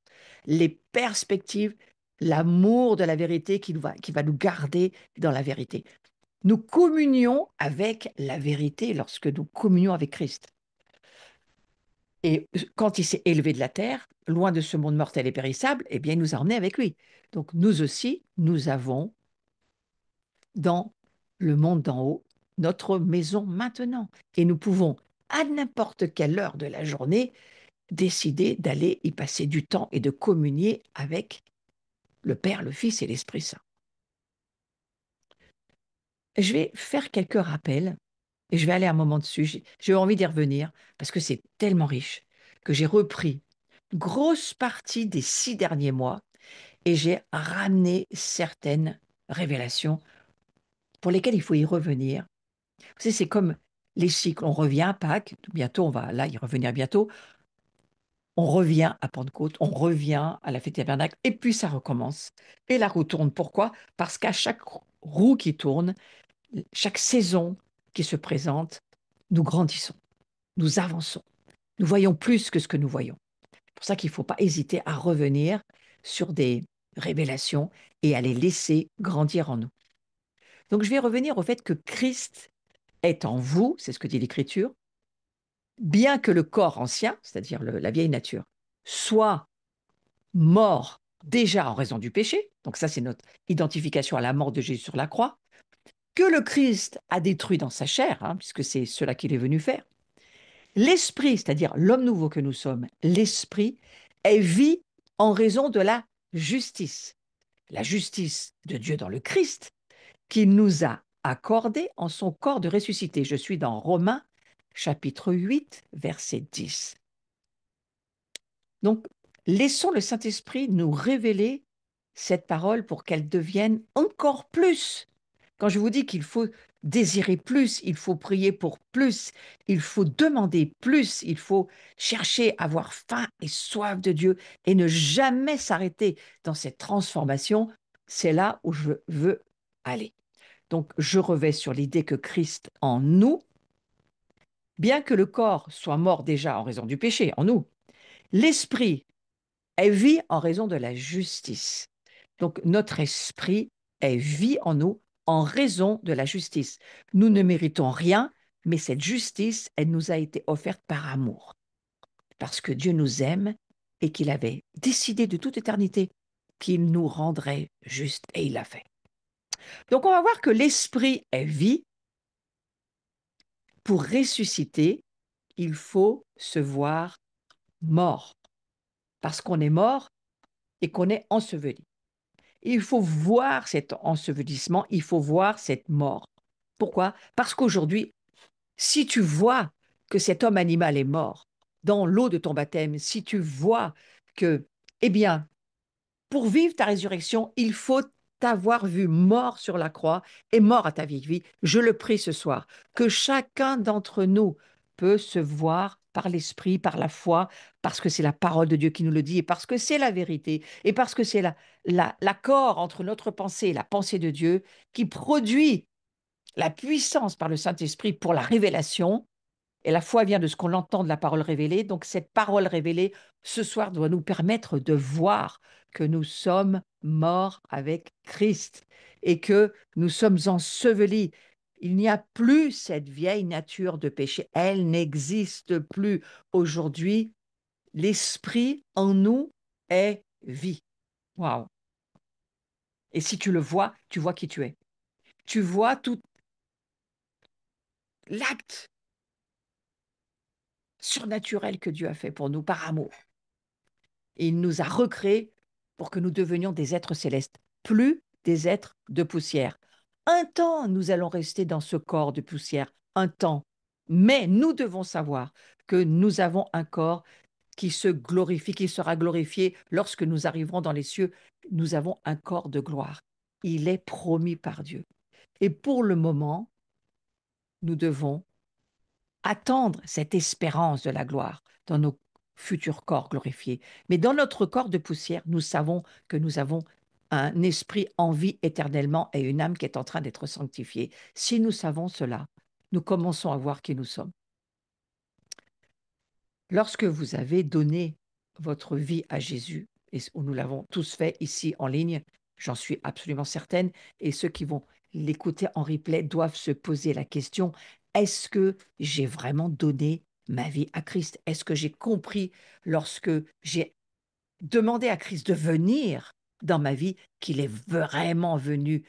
Les perspectives, l'amour de la vérité qui va nous garder dans la vérité. Nous communions avec la vérité lorsque nous communions avec Christ. Et quand il s'est élevé de la terre, loin de ce monde mortel et périssable, eh bien, il nous a emmenés avec lui. Donc, nous aussi, nous avons dans le monde d'en haut notre maison maintenant. Et nous pouvons, à n'importe quelle heure de la journée, décider d'aller y passer du temps et de communier avec le Père, le Fils et l'Esprit Saint. Je vais faire quelques rappels et je vais aller un moment dessus. J'ai envie d'y revenir parce que c'est tellement riche que j'ai repris une grosse partie des 6 derniers mois et j'ai ramené certaines révélations pour lesquelles il faut y revenir. Vous savez, c'est comme les cycles. On revient à Pâques, bientôt, on va là y revenir bientôt. On revient à Pentecôte, on revient à la fête des tabernacles, et puis ça recommence. Et la roue tourne. Pourquoi? Parce qu'à chaque roue qui tourne, chaque saison qui se présente, nous grandissons, nous avançons, nous voyons plus que ce que nous voyons. C'est pour ça qu'il ne faut pas hésiter à revenir sur des révélations et à les laisser grandir en nous. Donc je vais revenir au fait que Christ est en vous, c'est ce que dit l'Écriture, bien que le corps ancien, c'est-à-dire la vieille nature, soit mort déjà en raison du péché, donc ça c'est notre identification à la mort de Jésus sur la croix, que le Christ a détruit dans sa chair, puisque c'est cela qu'il est venu faire. L'esprit, c'est-à-dire l'homme nouveau que nous sommes, l'esprit, est vie en raison de la justice de Dieu dans le Christ, qu'il nous a accordé en son corps de ressuscité. Je suis dans Romains chapitre 8, verset 10. Donc, laissons le Saint-Esprit nous révéler cette parole pour qu'elle devienne encore plus. Quand je vous dis qu'il faut désirer plus, il faut prier pour plus, il faut demander plus, il faut chercher à avoir faim et soif de Dieu et ne jamais s'arrêter dans cette transformation, c'est là où je veux aller. Donc, je revais sur l'idée que Christ en nous, bien que le corps soit mort déjà en raison du péché, en nous, l'esprit est vie en raison de la justice. Donc, notre esprit est vie en nous en raison de la justice. Nous ne méritons rien, mais cette justice, elle nous a été offerte par amour. Parce que Dieu nous aime et qu'il avait décidé de toute éternité qu'il nous rendrait justes, et il l'a fait. Donc, on va voir que l'esprit est vie. Pour ressusciter, il faut se voir mort. Parce qu'on est mort et qu'on est enseveli. Il faut voir cet ensevelissement, il faut voir cette mort. Pourquoi? Parce qu'aujourd'hui, si tu vois que cet homme animal est mort dans l'eau de ton baptême, si tu vois que, eh bien, pour vivre ta résurrection, il faut t'avoir vu mort sur la croix et mort à ta vieille vie. Je le prie ce soir, que chacun d'entre nous peut se voir par l'esprit, par la foi, parce que c'est la parole de Dieu qui nous le dit, et parce que c'est la vérité, et parce que c'est l'accord entre notre pensée et la pensée de Dieu qui produit la puissance par le Saint-Esprit pour la révélation. Et la foi vient de ce qu'on entend de la parole révélée. Donc cette parole révélée, ce soir, doit nous permettre de voir que nous sommes morts avec Christ et que nous sommes ensevelis. Il n'y a plus cette vieille nature de péché. Elle n'existe plus. Aujourd'hui, l'esprit en nous est vie. Waouh! Et si tu le vois, tu vois qui tu es. Tu vois tout l'acte surnaturel que Dieu a fait pour nous par amour. Et il nous a recréés pour que nous devenions des êtres célestes, plus des êtres de poussière. Un temps, nous allons rester dans ce corps de poussière, un temps. Mais nous devons savoir que nous avons un corps qui se glorifie, qui sera glorifié lorsque nous arriverons dans les cieux. Nous avons un corps de gloire. Il est promis par Dieu. Et pour le moment, nous devons attendre cette espérance de la gloire dans nos futurs corps glorifiés. Mais dans notre corps de poussière, nous savons que nous avons un esprit en vie éternellement et une âme qui est en train d'être sanctifiée. Si nous savons cela, nous commençons à voir qui nous sommes. Lorsque vous avez donné votre vie à Jésus, et nous l'avons tous fait ici en ligne, j'en suis absolument certaine, et ceux qui vont l'écouter en replay doivent se poser la question, est-ce que j'ai vraiment donné ma vie à Christ? Est-ce que j'ai compris lorsque j'ai demandé à Christ de venir dans ma vie qu'il est vraiment venu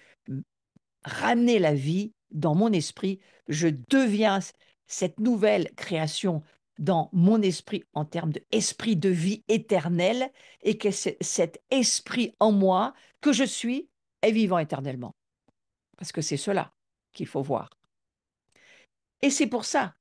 ramener la vie dans mon esprit, je deviens cette nouvelle création dans mon esprit en termes d'esprit de vie éternelle et que cet esprit en moi que je suis est vivant éternellement. Parce que c'est cela qu'il faut voir. Et c'est pour ça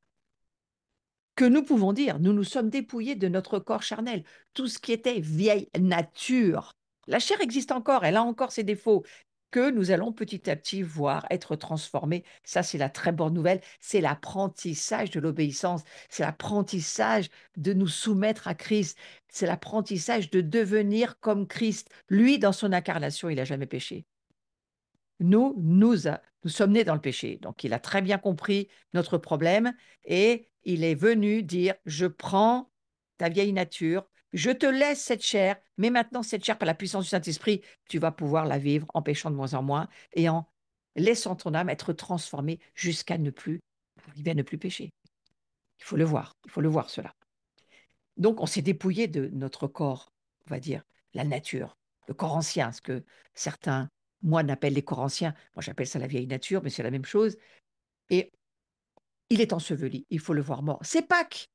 que nous pouvons dire, nous nous sommes dépouillés de notre corps charnel, tout ce qui était vieille nature. La chair existe encore, elle a encore ses défauts, que nous allons petit à petit voir être transformés. Ça, c'est la très bonne nouvelle. C'est l'apprentissage de l'obéissance. C'est l'apprentissage de nous soumettre à Christ. C'est l'apprentissage de devenir comme Christ. Lui, dans son incarnation, il n'a jamais péché. Nous sommes nés dans le péché. Donc, il a très bien compris notre problème et il est venu dire, je prends ta vieille nature, je te laisse cette chair, mais maintenant, cette chair, par la puissance du Saint-Esprit, tu vas pouvoir la vivre en péchant de moins en moins et en laissant ton âme être transformée jusqu'à ne plus arriver à ne plus pécher. Il faut le voir cela. Donc, on s'est dépouillé de notre corps, on va dire, la nature, le corps ancien, ce que certains moines appellent les corps anciens. Moi, j'appelle ça la vieille nature, mais c'est la même chose. Et il est enseveli, il faut le voir mort. C'est Pâques.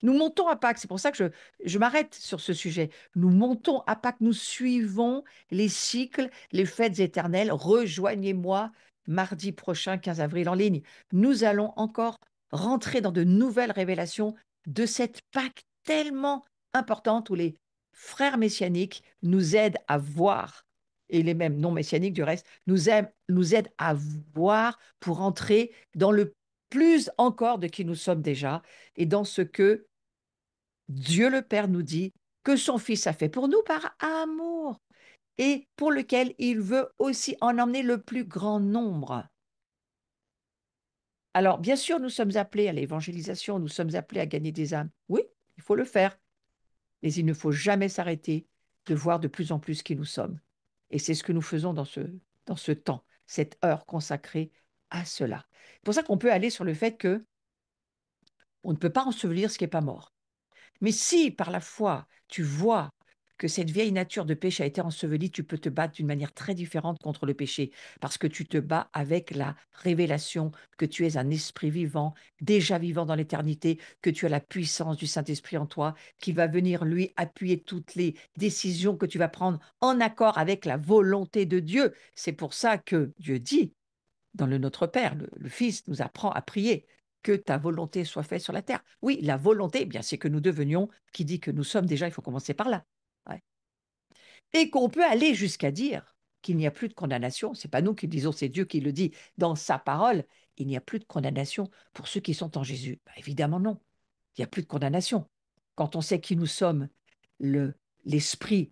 Nous montons à Pâques, c'est pour ça que je m'arrête sur ce sujet. Nous montons à Pâques, nous suivons les cycles, les fêtes éternelles. Rejoignez-moi mardi prochain, 15 avril, en ligne. Nous allons encore rentrer dans de nouvelles révélations de cette Pâques tellement importante où les frères messianiques nous aident à voir, et les mêmes non messianiques du reste, nous aident à voir pour entrer dans le plus encore de qui nous sommes déjà et dans ce que Dieu le Père nous dit que son Fils a fait pour nous par amour et pour lequel il veut aussi en emmener le plus grand nombre. Alors, bien sûr, nous sommes appelés à l'évangélisation, nous sommes appelés à gagner des âmes. Oui, il faut le faire, mais il ne faut jamais s'arrêter de voir de plus en plus qui nous sommes. Et c'est ce que nous faisons dans ce temps, cette heure consacrée à cela. C'est pour ça qu'on peut aller sur le fait que on ne peut pas ensevelir ce qui n'est pas mort. Mais si par la foi, tu vois que cette vieille nature de péché a été ensevelie, tu peux te battre d'une manière très différente contre le péché, parce que tu te bats avec la révélation que tu es un esprit vivant, déjà vivant dans l'éternité, que tu as la puissance du Saint-Esprit en toi, qui va venir, lui, appuyer toutes les décisions que tu vas prendre en accord avec la volonté de Dieu. C'est pour ça que Dieu dit, dans le Notre Père, le Fils nous apprend à prier que ta volonté soit faite sur la terre. Oui, la volonté, eh bien, c'est que nous devenions, qui dit que nous sommes déjà, il faut commencer par là. Ouais. Et qu'on peut aller jusqu'à dire qu'il n'y a plus de condamnation. C'est pas nous qui le disons, c'est Dieu qui le dit dans sa parole. Il n'y a plus de condamnation pour ceux qui sont en Jésus. Bah, évidemment non. Il n'y a plus de condamnation. Quand on sait qui nous sommes, l'esprit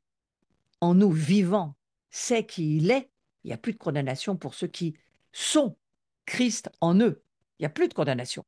en nous vivant sait qui il est, il n'y a plus de condamnation pour ceux qui sont Christ en eux. Il n'y a plus de condamnation.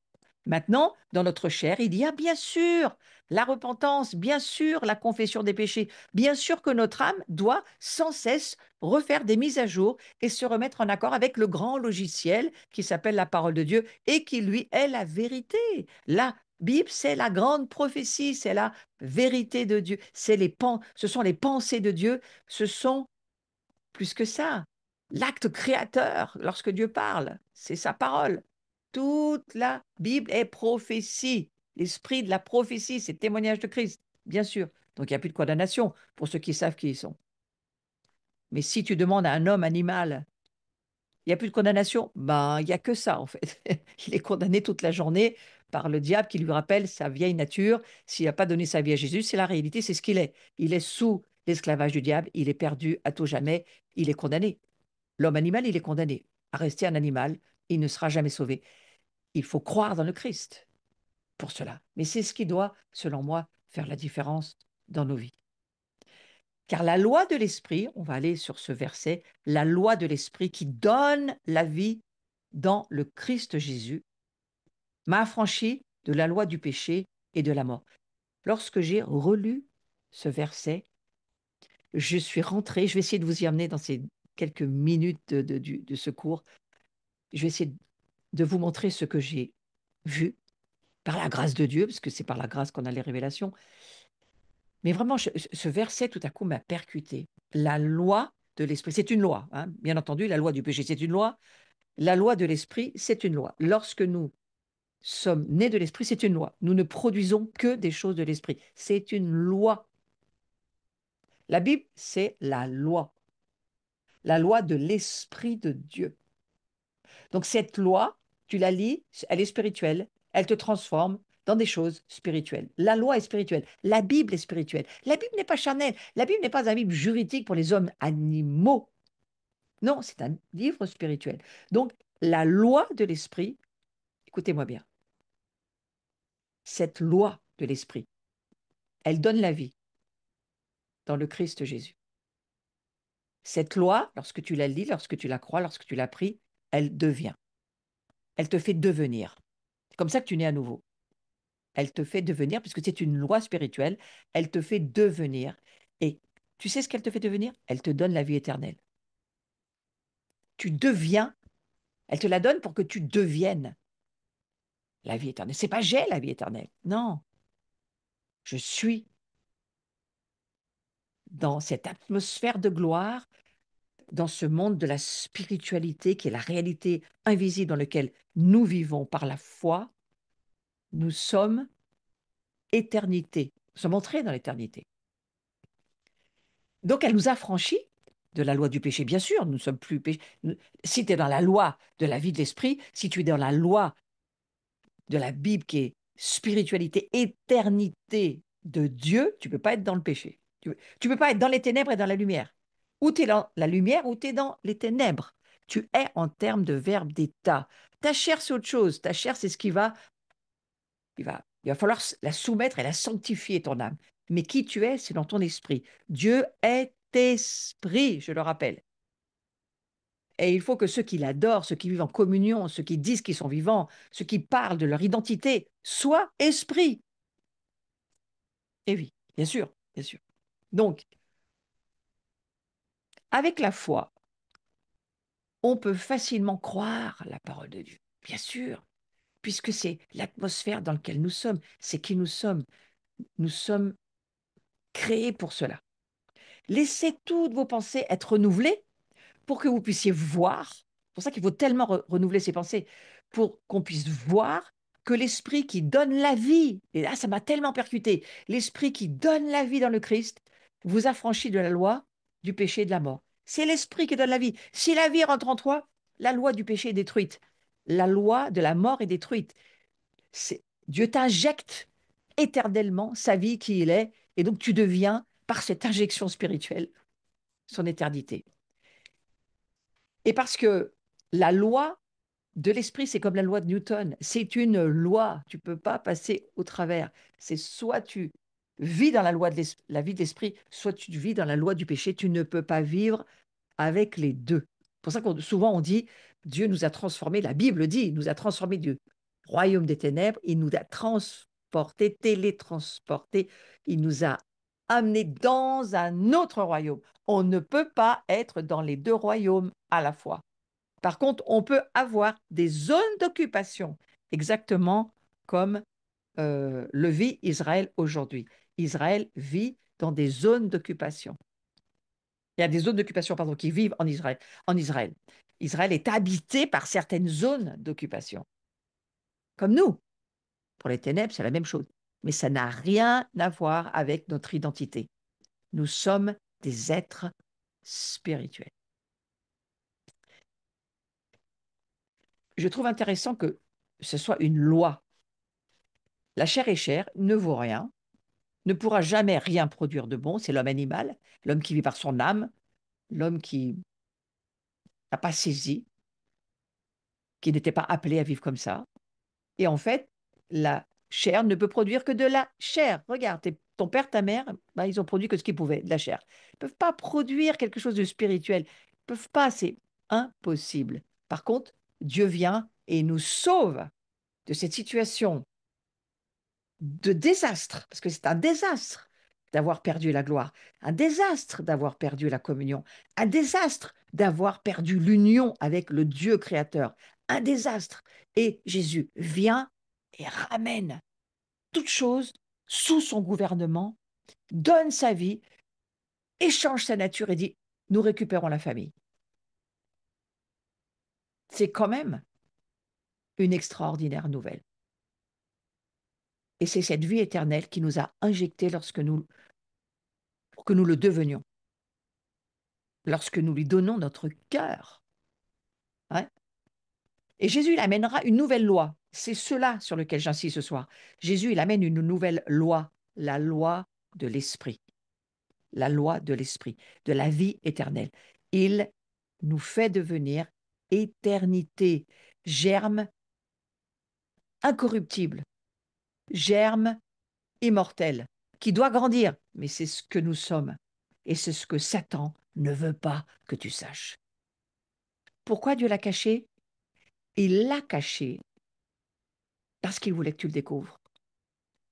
Maintenant, dans notre chair, il y a bien sûr la repentance, bien sûr la confession des péchés, bien sûr que notre âme doit sans cesse refaire des mises à jour et se remettre en accord avec le grand logiciel qui s'appelle la parole de Dieu et qui, lui, est la vérité. La Bible, c'est la grande prophétie, c'est la vérité de Dieu, ce sont les pensées de Dieu, ce sont plus que ça. L'acte créateur, lorsque Dieu parle, c'est sa parole. Toute la Bible est prophétie. L'esprit de la prophétie, c'est témoignage de Christ, bien sûr. Donc il n'y a plus de condamnation pour ceux qui savent qui ils sont. Mais si tu demandes à un homme animal, il n'y a plus de condamnation, ben il n'y a que ça en fait. Il est condamné toute la journée par le diable qui lui rappelle sa vieille nature. S'il n'a pas donné sa vie à Jésus, c'est la réalité, c'est ce qu'il est. Il est sous l'esclavage du diable, il est perdu à tout jamais, il est condamné. L'homme animal, il est condamné à rester un animal, il ne sera jamais sauvé. Il faut croire dans le Christ pour cela. Mais c'est ce qui doit, selon moi, faire la différence dans nos vies. Car la loi de l'esprit, on va aller sur ce verset, la loi de l'esprit qui donne la vie dans le Christ Jésus, m'a affranchi de la loi du péché et de la mort. lorsque j'ai relu ce verset, je suis rentrée, je vais essayer de vous y amener dans ces quelques minutes de ce cours, je vais essayer de vous montrer ce que j'ai vu par la grâce de Dieu, parce que c'est par la grâce qu'on a les révélations. Mais vraiment, ce verset, tout à coup, m'a percuté. La loi de l'esprit, c'est une loi, hein, bien entendu, la loi du péché, c'est une loi. La loi de l'esprit, c'est une loi. Lorsque nous sommes nés de l'esprit, c'est une loi. Nous ne produisons que des choses de l'esprit. C'est une loi. La Bible, c'est la loi de l'esprit de Dieu. Donc cette loi, tu la lis, elle est spirituelle, elle te transforme dans des choses spirituelles. La loi est spirituelle, la Bible est spirituelle. La Bible n'est pas charnelle, la Bible n'est pas un livre juridique pour les hommes animaux. Non, c'est un livre spirituel. Donc la loi de l'esprit, écoutez-moi bien, cette loi de l'esprit, elle donne la vie dans le Christ Jésus. Cette loi, lorsque tu la lis, lorsque tu la crois, lorsque tu la pries, elle devient. Elle te fait devenir. C'est comme ça que tu nais à nouveau. Elle te fait devenir, puisque c'est une loi spirituelle, elle te fait devenir. Et tu sais ce qu'elle te fait devenir? Elle te donne la vie éternelle. Tu deviens, elle te la donne pour que tu deviennes la vie éternelle. C'est pas j'ai la vie éternelle. Non, je suis dans cette atmosphère de gloire, dans ce monde de la spiritualité qui est la réalité invisible dans laquelle nous vivons par la foi. Nous sommes éternité. Nous sommes entrés dans l'éternité. Donc, elle nous a franchis de la loi du péché. Bien sûr, nous ne sommes plus péchés. Si tu es dans la loi de la vie de l'esprit, si tu es dans la loi de la Bible qui est spiritualité, éternité de Dieu, tu ne peux pas être dans le péché. Tu ne peux pas être dans les ténèbres et dans la lumière. Ou tu es dans la lumière ou tu es dans les ténèbres. Tu es en termes de verbe d'état. Ta chair, c'est autre chose. Ta chair, c'est ce qui va il va falloir la soumettre et la sanctifier, ton âme. Mais qui tu es, c'est dans ton esprit. Dieu est esprit, je le rappelle. Et il faut que ceux qui l'adorent, ceux qui vivent en communion, ceux qui disent qu'ils sont vivants, ceux qui parlent de leur identité, soient esprit. Et oui, bien sûr, bien sûr. Donc, avec la foi, on peut facilement croire la parole de Dieu, bien sûr, puisque c'est l'atmosphère dans laquelle nous sommes, c'est qui nous sommes. Nous sommes créés pour cela. Laissez toutes vos pensées être renouvelées pour que vous puissiez voir. C'est pour ça qu'il faut tellement renouveler ses pensées, pour qu'on puisse voir que l'esprit qui donne la vie, et là ça m'a tellement percuté, l'esprit qui donne la vie dans le Christ vous affranchit de la loi du péché et de la mort. C'est l'esprit qui donne la vie. Si la vie rentre en toi, la loi du péché est détruite. La loi de la mort est détruite. Dieu t'injecte éternellement sa vie qui il est, et donc tu deviens, par cette injection spirituelle, son éternité. Et parce que la loi de l'esprit, c'est comme la loi de Newton, c'est une loi, tu ne peux pas passer au travers. C'est soit tu vis dans la loi de la vie de l'esprit, soit tu vis dans la loi du péché, tu ne peux pas vivre avec les deux. C'est pour ça que souvent on dit, Dieu nous a transformés, la Bible dit, il nous a transformés du royaume des ténèbres, il nous a transportés, télétransportés, il nous a amenés dans un autre royaume. On ne peut pas être dans les deux royaumes à la fois. Par contre, on peut avoir des zones d'occupation, exactement comme le vit Israël aujourd'hui. Israël vit dans des zones d'occupation. Il y a des zones d'occupation, pardon, qui vivent en Israël. En Israël. Israël est habité par certaines zones d'occupation. Comme nous. Pour les ténèbres, c'est la même chose. Mais ça n'a rien à voir avec notre identité. Nous sommes des êtres spirituels. Je trouve intéressant que ce soit une loi. La chair est chair, ne vaut rien, ne pourra jamais rien produire de bon. C'est l'homme animal, l'homme qui vit par son âme, l'homme qui n'a pas saisi, qui n'était pas appelé à vivre comme ça. Et en fait, la chair ne peut produire que de la chair. Regarde, ton père, ta mère, ben, ils ont produit que ce qu'ils pouvaient, de la chair. Ils ne peuvent pas produire quelque chose de spirituel. Ils ne peuvent pas, c'est impossible. Par contre, Dieu vient et nous sauve de cette situation de désastre, parce que c'est un désastre d'avoir perdu la gloire, un désastre d'avoir perdu la communion, un désastre d'avoir perdu l'union avec le Dieu créateur, un désastre. Et Jésus vient et ramène toutes choses sous son gouvernement, donne sa vie, échange sa nature et dit, nous récupérons la famille. C'est quand même une extraordinaire nouvelle. Et c'est cette vie éternelle qui nous a injecté pour que nous le devenions, lorsque nous lui donnons notre cœur. Hein. Et Jésus, il amènera une nouvelle loi. C'est cela sur lequel j'insiste ce soir. Jésus, il amène une nouvelle loi, la loi de l'esprit. La loi de l'esprit, de la vie éternelle. Il nous fait devenir éternité, germe incorruptible, germe immortel, qui doit grandir. Mais c'est ce que nous sommes. Et c'est ce que Satan ne veut pas que tu saches. Pourquoi Dieu l'a caché? Il l'a caché parce qu'il voulait que tu le découvres.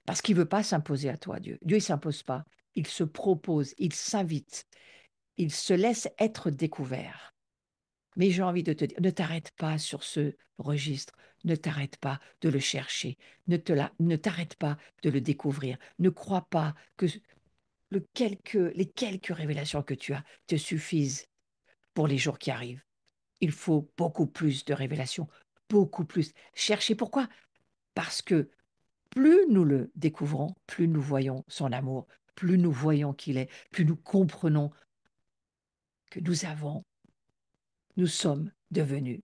Parce qu'il ne veut pas s'imposer à toi, Dieu. Dieu, il ne s'impose pas. Il se propose, il s'invite, il se laisse être découvert. Mais j'ai envie de te dire, ne t'arrête pas sur ce registre, ne t'arrête pas de le chercher, ne t'arrête pas de le découvrir. Ne crois pas que les quelques révélations que tu as te suffisent pour les jours qui arrivent. Il faut beaucoup plus de révélations, beaucoup plus. Cherchez pourquoi? Parce que plus nous le découvrons, plus nous voyons son amour, plus nous voyons qu'il est, plus nous comprenons que nous sommes devenus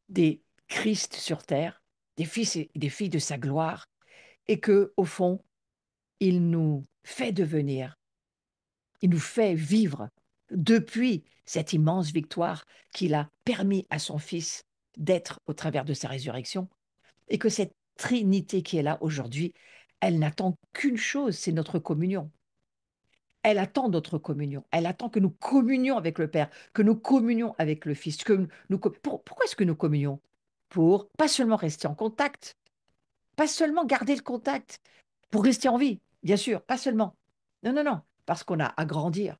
des Christ sur terre, des fils et des filles de sa gloire, et que, au fond, il nous fait devenir, il nous fait vivre depuis cette immense victoire qu'il a permis à son Fils d'être au travers de sa résurrection, et que cette Trinité qui est là aujourd'hui, elle n'attend qu'une chose, c'est notre communion. Elle attend notre communion. Elle attend que nous communions avec le Père, que nous communions avec le Fils. Pourquoi est-ce que nous communions? Pour pas seulement rester en contact, pas seulement garder le contact, pour rester en vie, bien sûr, pas seulement. Non, non, non, parce qu'on a à grandir.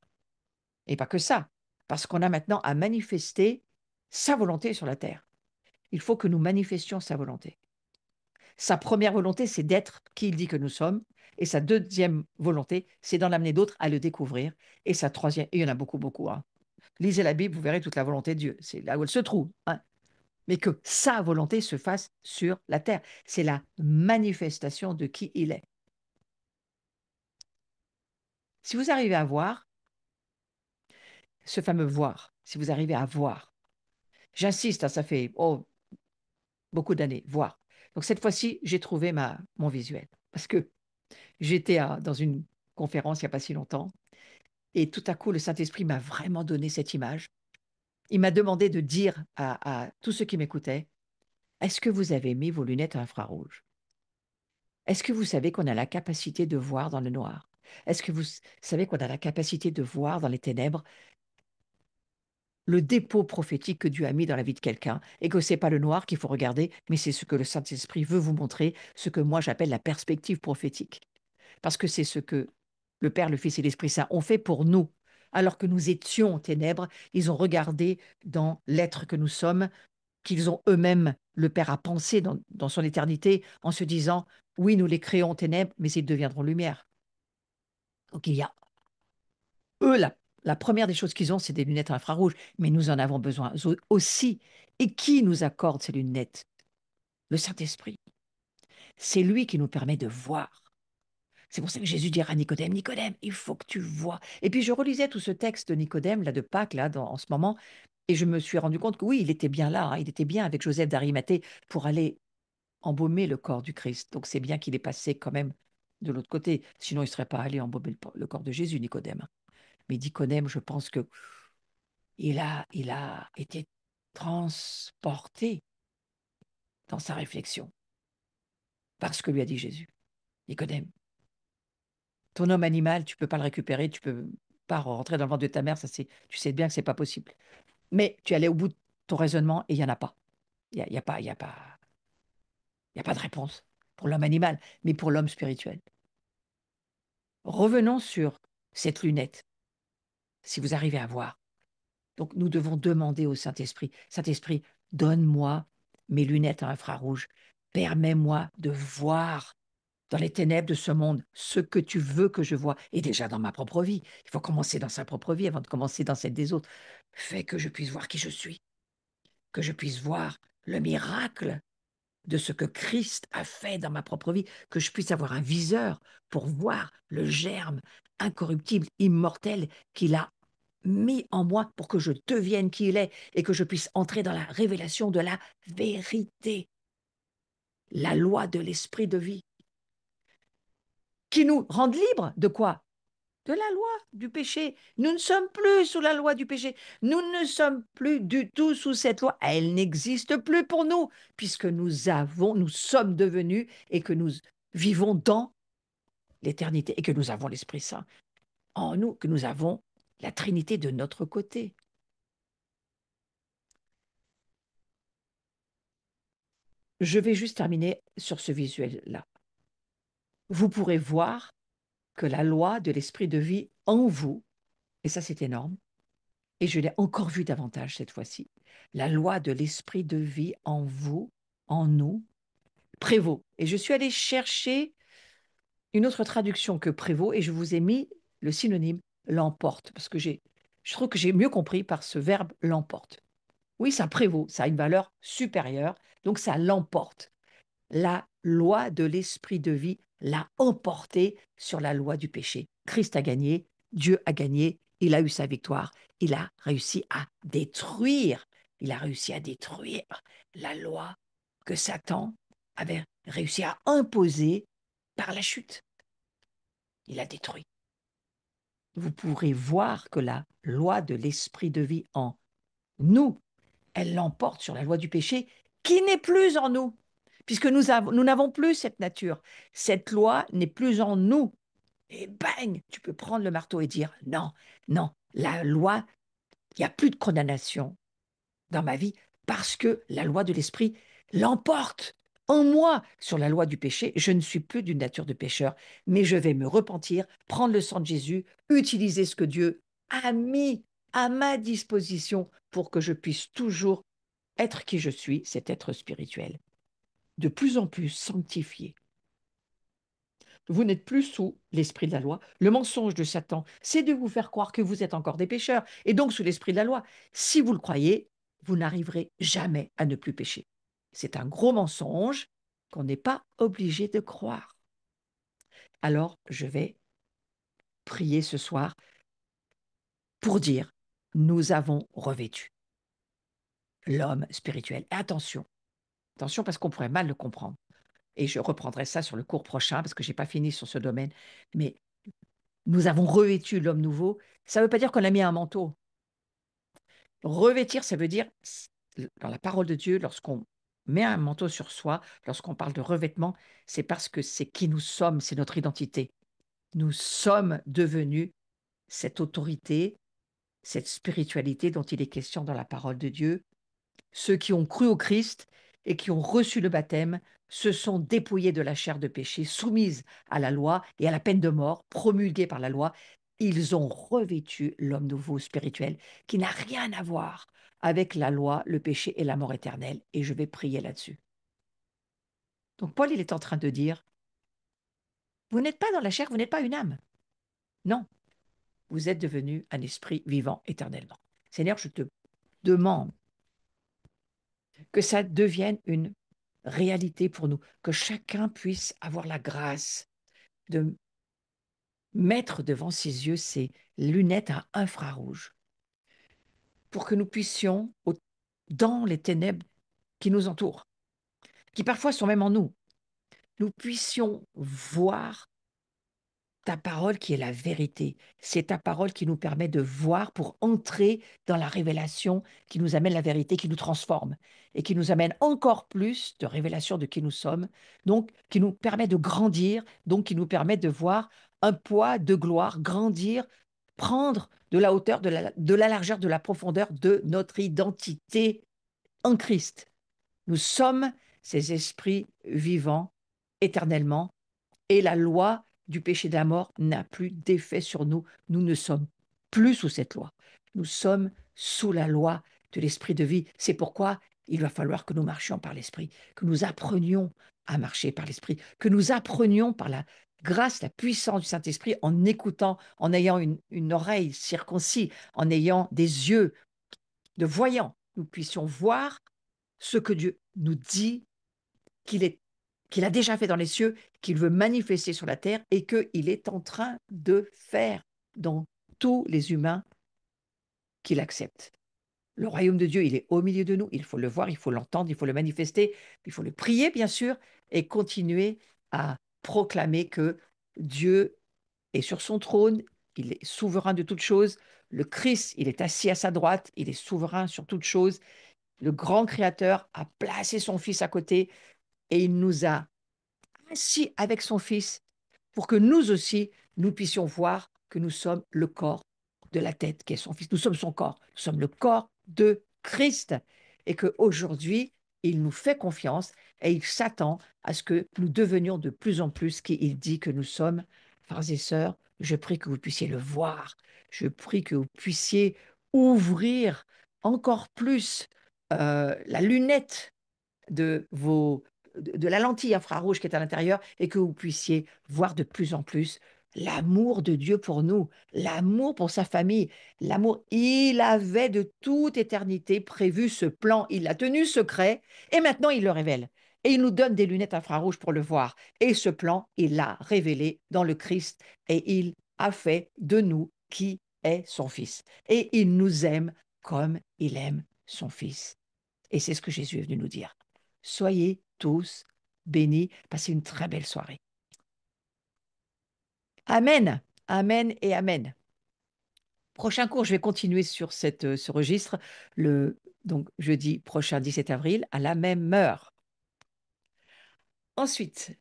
Et pas que ça, parce qu'on a maintenant à manifester sa volonté sur la terre. Il faut que nous manifestions sa volonté. Sa première volonté, c'est d'être qui il dit que nous sommes. Et sa deuxième volonté, c'est d'en amener d'autres à le découvrir. Et sa troisième, et il y en a beaucoup, beaucoup. Hein. Lisez la Bible, vous verrez toute la volonté de Dieu. C'est là où elle se trouve. Hein. Mais que sa volonté se fasse sur la terre. C'est la manifestation de qui il est. Si vous arrivez à voir, ce fameux voir, si vous arrivez à voir, j'insiste, hein, ça fait beaucoup d'années, voir. Donc cette fois-ci, j'ai trouvé mon visuel. Parce que j'étais dans une conférence il n'y a pas si longtemps, et tout à coup, le Saint-Esprit m'a vraiment donné cette image. Il m'a demandé de dire à tous ceux qui m'écoutaient, est-ce que vous avez mis vos lunettes infrarouges? Est-ce que vous savez qu'on a la capacité de voir dans le noir? Est-ce que vous savez qu'on a la capacité de voir dans les ténèbres le dépôt prophétique que Dieu a mis dans la vie de quelqu'un et que ce n'est pas le noir qu'il faut regarder, mais c'est ce que le Saint-Esprit veut vous montrer, ce que moi j'appelle la perspective prophétique. Parce que c'est ce que le Père, le Fils et l'Esprit Saint ont fait pour nous. Alors que nous étions en ténèbres, ils ont regardé dans l'être que nous sommes, qu'ils ont eux-mêmes, le Père a pensé dans son éternité, en se disant, oui, nous les créons en ténèbres, mais ils deviendront lumière. Donc il y a, eux, la première des choses qu'ils ont, c'est des lunettes infrarouges, mais nous en avons besoin aussi. Et qui nous accorde ces lunettes? Le Saint-Esprit. C'est lui qui nous permet de voir. C'est pour ça que Jésus dira à Nicodème, Nicodème, il faut que tu vois. Et puis je relisais tout ce texte de Nicodème, là, de Pâques, là, en ce moment, et je me suis rendu compte que oui, il était bien là, hein, il était bien avec Joseph d'Arimathée pour aller embaumer le corps du Christ. Donc c'est bien qu'il est passé quand même de l'autre côté. Sinon, il ne serait pas allé embaumer le corps de Jésus, Nicodème. Mais Nicodème, je pense que il a été transporté dans sa réflexion par ce que lui a dit Jésus. Nicodème, ton homme animal, tu ne peux pas le récupérer, tu ne peux pas rentrer dans le ventre de ta mère, tu sais bien que ce n'est pas possible. Mais tu es allé au bout de ton raisonnement et il n'y en a pas. Il y a pas de réponse. pour l'homme animal, mais pour l'homme spirituel. Revenons sur cette lunette, si vous arrivez à voir. Donc, nous devons demander au Saint-Esprit, Saint-Esprit, donne-moi mes lunettes à infrarouge, permets-moi de voir dans les ténèbres de ce monde ce que tu veux que je vois, et déjà dans ma propre vie. Il faut commencer dans sa propre vie avant de commencer dans celle des autres. Fais que je puisse voir qui je suis, que je puisse voir le miracle de ce que Christ a fait dans ma propre vie, que je puisse avoir un viseur pour voir le germe incorruptible, immortel qu'il a mis en moi pour que je devienne qui il est et que je puisse entrer dans la révélation de la vérité, la loi de l'esprit de vie, qui nous rende libres de quoi? De la loi du péché. Nous ne sommes plus sous la loi du péché. Nous ne sommes plus du tout sous cette loi. Elle n'existe plus pour nous, puisque nous sommes devenus et que nous vivons dans l'éternité et que nous avons l'Esprit Saint en nous, que nous avons la Trinité de notre côté. Je vais juste terminer sur ce visuel-là. Vous pourrez voir que la loi de l'esprit de vie en vous, et ça c'est énorme, et je l'ai encore vu davantage cette fois-ci, la loi de l'esprit de vie en vous, en nous, prévaut. Et je suis allée chercher une autre traduction que prévaut et je vous ai mis le synonyme l'emporte, parce que je trouve que j'ai mieux compris par ce verbe l'emporte. Oui, ça prévaut, ça a une valeur supérieure, donc ça l'emporte. La loi de l'esprit de vie l'a emporté sur la loi du péché. Christ a gagné, Dieu a gagné, il a eu sa victoire, il a réussi à détruire, la loi que Satan avait réussi à imposer par la chute. Il a détruit. Vous pourrez voir que la loi de l'esprit de vie en nous, elle l'emporte sur la loi du péché qui n'est plus en nous, puisque nous n'avons plus cette nature. Cette loi n'est plus en nous. Et bang, tu peux prendre le marteau et dire non, non, la loi, il n'y a plus de condamnation dans ma vie parce que la loi de l'esprit l'emporte en moi sur la loi du péché. Je ne suis plus d'une nature de pécheur, mais je vais me repentir, prendre le sang de Jésus, utiliser ce que Dieu a mis à ma disposition pour que je puisse toujours être qui je suis, cet être spirituel, de plus en plus sanctifié. Vous n'êtes plus sous l'esprit de la loi. Le mensonge de Satan, c'est de vous faire croire que vous êtes encore des pécheurs, et donc sous l'esprit de la loi. Si vous le croyez, vous n'arriverez jamais à ne plus pécher. C'est un gros mensonge qu'on n'est pas obligé de croire. Alors, je vais prier ce soir pour dire, nous avons revêtu l'homme spirituel. Et attention, attention parce qu'on pourrait mal le comprendre. Et je reprendrai ça sur le cours prochain parce que je n'ai pas fini sur ce domaine. Mais nous avons revêtu l'homme nouveau. Ça ne veut pas dire qu'on a mis un manteau. Revêtir, ça veut dire, dans la parole de Dieu, lorsqu'on met un manteau sur soi, lorsqu'on parle de revêtement, c'est parce que c'est qui nous sommes, c'est notre identité. Nous sommes devenus cette autorité, cette spiritualité dont il est question dans la parole de Dieu. Ceux qui ont cru au Christ et qui ont reçu le baptême se sont dépouillés de la chair de péché, soumise à la loi et à la peine de mort, promulguée par la loi. Ils ont revêtu l'homme nouveau spirituel qui n'a rien à voir avec la loi, le péché et la mort éternelle. Et je vais prier là-dessus. Donc Paul, il est en train de dire, vous n'êtes pas dans la chair, vous n'êtes pas une âme. Non, vous êtes devenu un esprit vivant éternellement. Seigneur, je te demande que ça devienne une réalité pour nous, que chacun puisse avoir la grâce de mettre devant ses yeux ses lunettes à infrarouge pour que nous puissions, dans les ténèbres qui nous entourent, qui parfois sont même en nous, nous puissions voir ta parole qui est la vérité. C'est ta parole qui nous permet de voir pour entrer dans la révélation qui nous amène la vérité, qui nous transforme et qui nous amène encore plus de révélation de qui nous sommes, donc qui nous permet de grandir, donc qui nous permet de voir un poids de gloire, grandir, prendre de la hauteur, de la largeur, de la profondeur de notre identité en Christ. Nous sommes ces esprits vivants éternellement et la loi du péché de la mort n'a plus d'effet sur nous. Nous ne sommes plus sous cette loi. Nous sommes sous la loi de l'esprit de vie. C'est pourquoi il va falloir que nous marchions par l'esprit, que nous apprenions à marcher par l'esprit, que nous apprenions par la grâce, la puissance du Saint-Esprit en écoutant, en ayant une oreille circoncis, en ayant des yeux de voyants. Nous puissions voir ce que Dieu nous dit qu'il est qu'il a déjà fait dans les cieux, qu'il veut manifester sur la terre et qu'il est en train de faire dans tous les humains qu'il accepte. Le royaume de Dieu, il est au milieu de nous, il faut le voir, il faut l'entendre, il faut le manifester, il faut le prier, bien sûr, et continuer à proclamer que Dieu est sur son trône, il est souverain de toutes choses, le Christ, il est assis à sa droite, il est souverain sur toutes choses, le grand Créateur a placé son Fils à côté et il nous a assis avec son Fils pour que nous aussi, nous puissions voir que nous sommes le corps de la tête qui est son Fils. Nous sommes son corps. Nous sommes le corps de Christ. Et qu'aujourd'hui, il nous fait confiance et il s'attend à ce que nous devenions de plus en plus ce qu'il dit que nous sommes. Frères et sœurs, je prie que vous puissiez le voir. Je prie que vous puissiez ouvrir encore plus la lunette de de la lentille infrarouge qui est à l'intérieur et que vous puissiez voir de plus en plus l'amour de Dieu pour nous, l'amour pour sa famille, l'amour. Il avait de toute éternité prévu ce plan, il l'a tenu secret et maintenant il le révèle. Et il nous donne des lunettes infrarouges pour le voir. Et ce plan, il l'a révélé dans le Christ et il a fait de nous qui est son Fils. Et il nous aime comme il aime son Fils. Et c'est ce que Jésus est venu nous dire. Soyez tous bénis, passez une très belle soirée. Amen, amen et amen. Prochain cours, je vais continuer sur ce registre, donc jeudi prochain, 17 avril, à la même heure. Ensuite,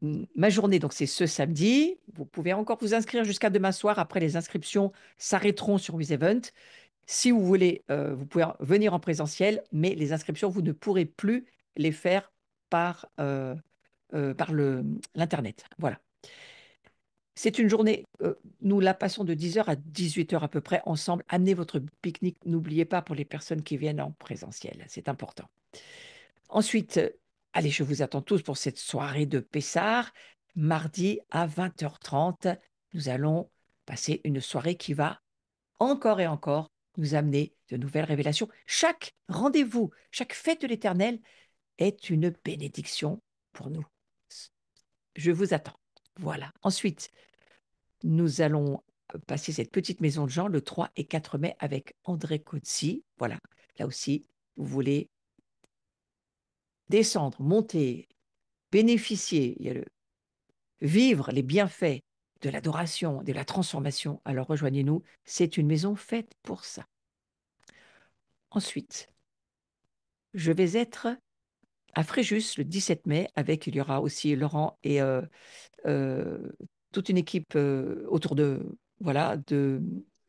ma journée, donc c'est ce samedi. Vous pouvez encore vous inscrire jusqu'à demain soir. Après, les inscriptions s'arrêteront sur WizEvent. Si vous voulez, vous pouvez venir en présentiel, mais les inscriptions, vous ne pourrez plus les faire par l'Internet. Voilà. C'est une journée, nous la passons de 10h à 18h à peu près ensemble. Amenez votre pique-nique, n'oubliez pas pour les personnes qui viennent en présentiel, c'est important. Ensuite, allez, je vous attends tous pour cette soirée de Pessard. Mardi à 20h30, nous allons passer une soirée qui va encore et encore nous amener de nouvelles révélations. Chaque rendez-vous, chaque fête de l'Éternel est une bénédiction pour nous. Je vous attends. Voilà. Ensuite, nous allons passer cette petite maison de Jean le 3 et 4 mai avec André Cozzi. Voilà. Là aussi, vous voulez descendre, monter, bénéficier, vivre les bienfaits de l'adoration, de la transformation, alors rejoignez-nous. C'est une maison faite pour ça. Ensuite, je vais être à Fréjus le 17 mai avec, il y aura aussi Laurent et euh, toute une équipe autour de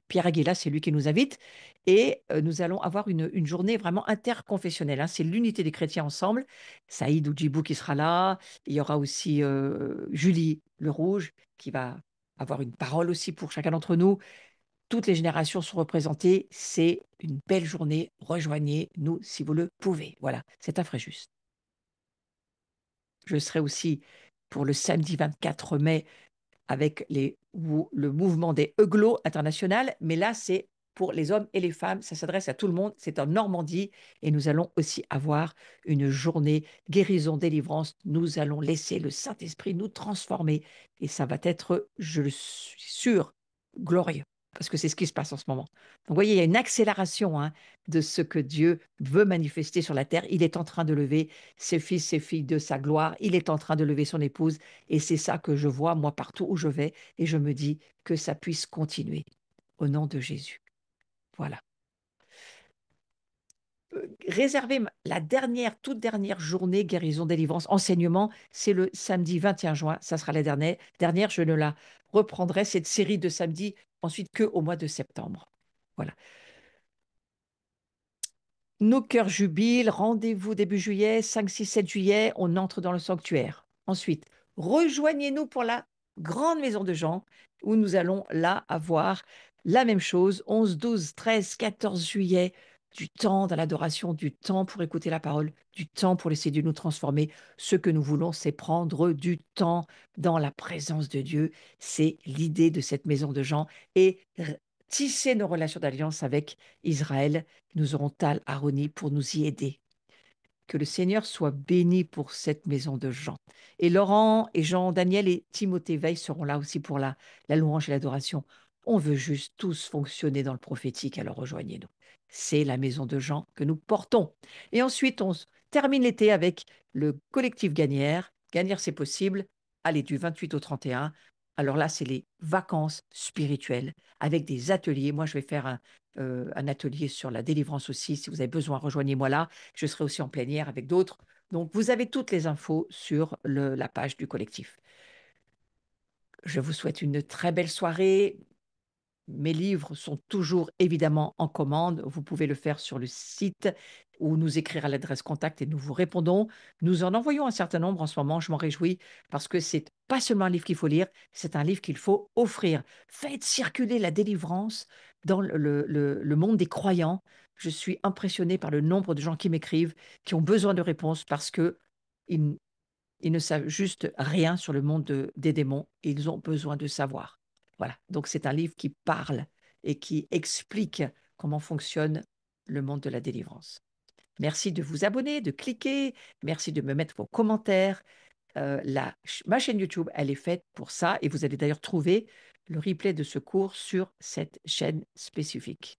Pierre Aguilar, c'est lui qui nous invite. Et nous allons avoir une journée vraiment interconfessionnelle, hein. C'est l'unité des chrétiens ensemble. Saïd Oudjibou qui sera là. Il y aura aussi Julie Le Rouge qui va avoir une parole aussi pour chacun d'entre nous. Toutes les générations sont représentées. C'est une belle journée. Rejoignez-nous si vous le pouvez. Voilà, c'est un Fréjus. Je serai aussi pour le samedi 24 mai avec le mouvement des Euglos international, mais là, c'est pour les hommes et les femmes, ça s'adresse à tout le monde, c'est en Normandie, et nous allons aussi avoir une journée guérison, délivrance, nous allons laisser le Saint-Esprit nous transformer, et ça va être, je le suis sûr, glorieux, parce que c'est ce qui se passe en ce moment. Donc, vous voyez, il y a une accélération, hein, de ce que Dieu veut manifester sur la terre. Il est en train de lever ses fils, ses filles de sa gloire. Il est en train de lever son épouse. Et c'est ça que je vois, moi, partout où je vais. Et je me dis que ça puisse continuer au nom de Jésus. Voilà. Réservez la toute dernière journée guérison, délivrance, enseignement. C'est le samedi 21 juin. Ça sera la dernière. Je ne la reprendrai, cette série de samedis, ensuite qu'au mois de septembre. Voilà. Nos cœurs jubilent. Rendez-vous début juillet, 5, 6, 7 juillet. On entre dans le sanctuaire. Ensuite, rejoignez-nous pour la grande maison de Jean, où nous allons là avoir la même chose, 11, 12, 13, 14 juillet, du temps dans l'adoration, du temps pour écouter la parole, du temps pour laisser Dieu nous transformer. Ce que nous voulons, c'est prendre du temps dans la présence de Dieu. C'est l'idée de cette maison de Jean et tisser nos relations d'alliance avec Israël. Nous aurons Tal, Aroni pour nous y aider. Que le Seigneur soit béni pour cette maison de Jean. Et Laurent et Jean, Daniel et Timothée Veil seront là aussi pour la louange et l'adoration. On veut juste tous fonctionner dans le prophétique, alors rejoignez-nous. C'est la maison de Jean que nous portons. Et ensuite, termine l'été avec le collectif Gagnère. Gagnère, c'est possible. Allez, du 28 au 31. Alors là, c'est les vacances spirituelles avec des ateliers. Moi, je vais faire un atelier sur la délivrance aussi. Si vous avez besoin, rejoignez-moi là. Je serai aussi en plénière avec d'autres. Donc, vous avez toutes les infos sur la page du collectif. Je vous souhaite une très belle soirée. Mes livres sont toujours évidemment en commande. Vous pouvez le faire sur le site ou nous écrire à l'adresse contact et nous vous répondons. Nous en envoyons un certain nombre en ce moment. Je m'en réjouis parce que c'est pas seulement un livre qu'il faut lire, c'est un livre qu'il faut offrir. Faites circuler la délivrance dans le monde des croyants. Je suis impressionnée par le nombre de gens qui m'écrivent, qui ont besoin de réponses parce que ils ne savent juste rien sur le monde des démons et ils ont besoin de savoir. Voilà, donc c'est un livre qui parle et qui explique comment fonctionne le monde de la délivrance. Merci de vous abonner, de cliquer, merci de me mettre vos commentaires. Ma chaîne YouTube, elle est faite pour ça et vous allez d'ailleurs trouver le replay de ce cours sur cette chaîne spécifique.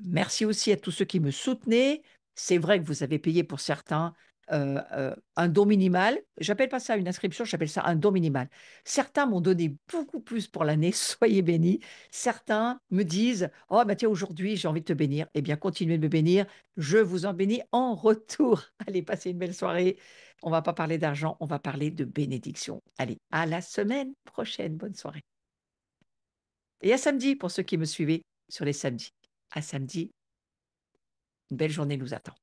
Merci aussi à tous ceux qui me soutenaient. C'est vrai que vous avez payé pour certains un don minimal. J'appelle pas ça une inscription, j'appelle ça un don minimal. Certains m'ont donné beaucoup plus pour l'année, soyez bénis. Certains me disent, oh bah tiens, aujourd'hui j'ai envie de te bénir. Eh bien, continuez de me bénir. Je vous en bénis en retour. Allez, passez une belle soirée. On va pas parler d'argent, on va parler de bénédiction. Allez, à la semaine prochaine. Bonne soirée. Et à samedi pour ceux qui me suivaient sur les samedis. À samedi, une belle journée nous attend.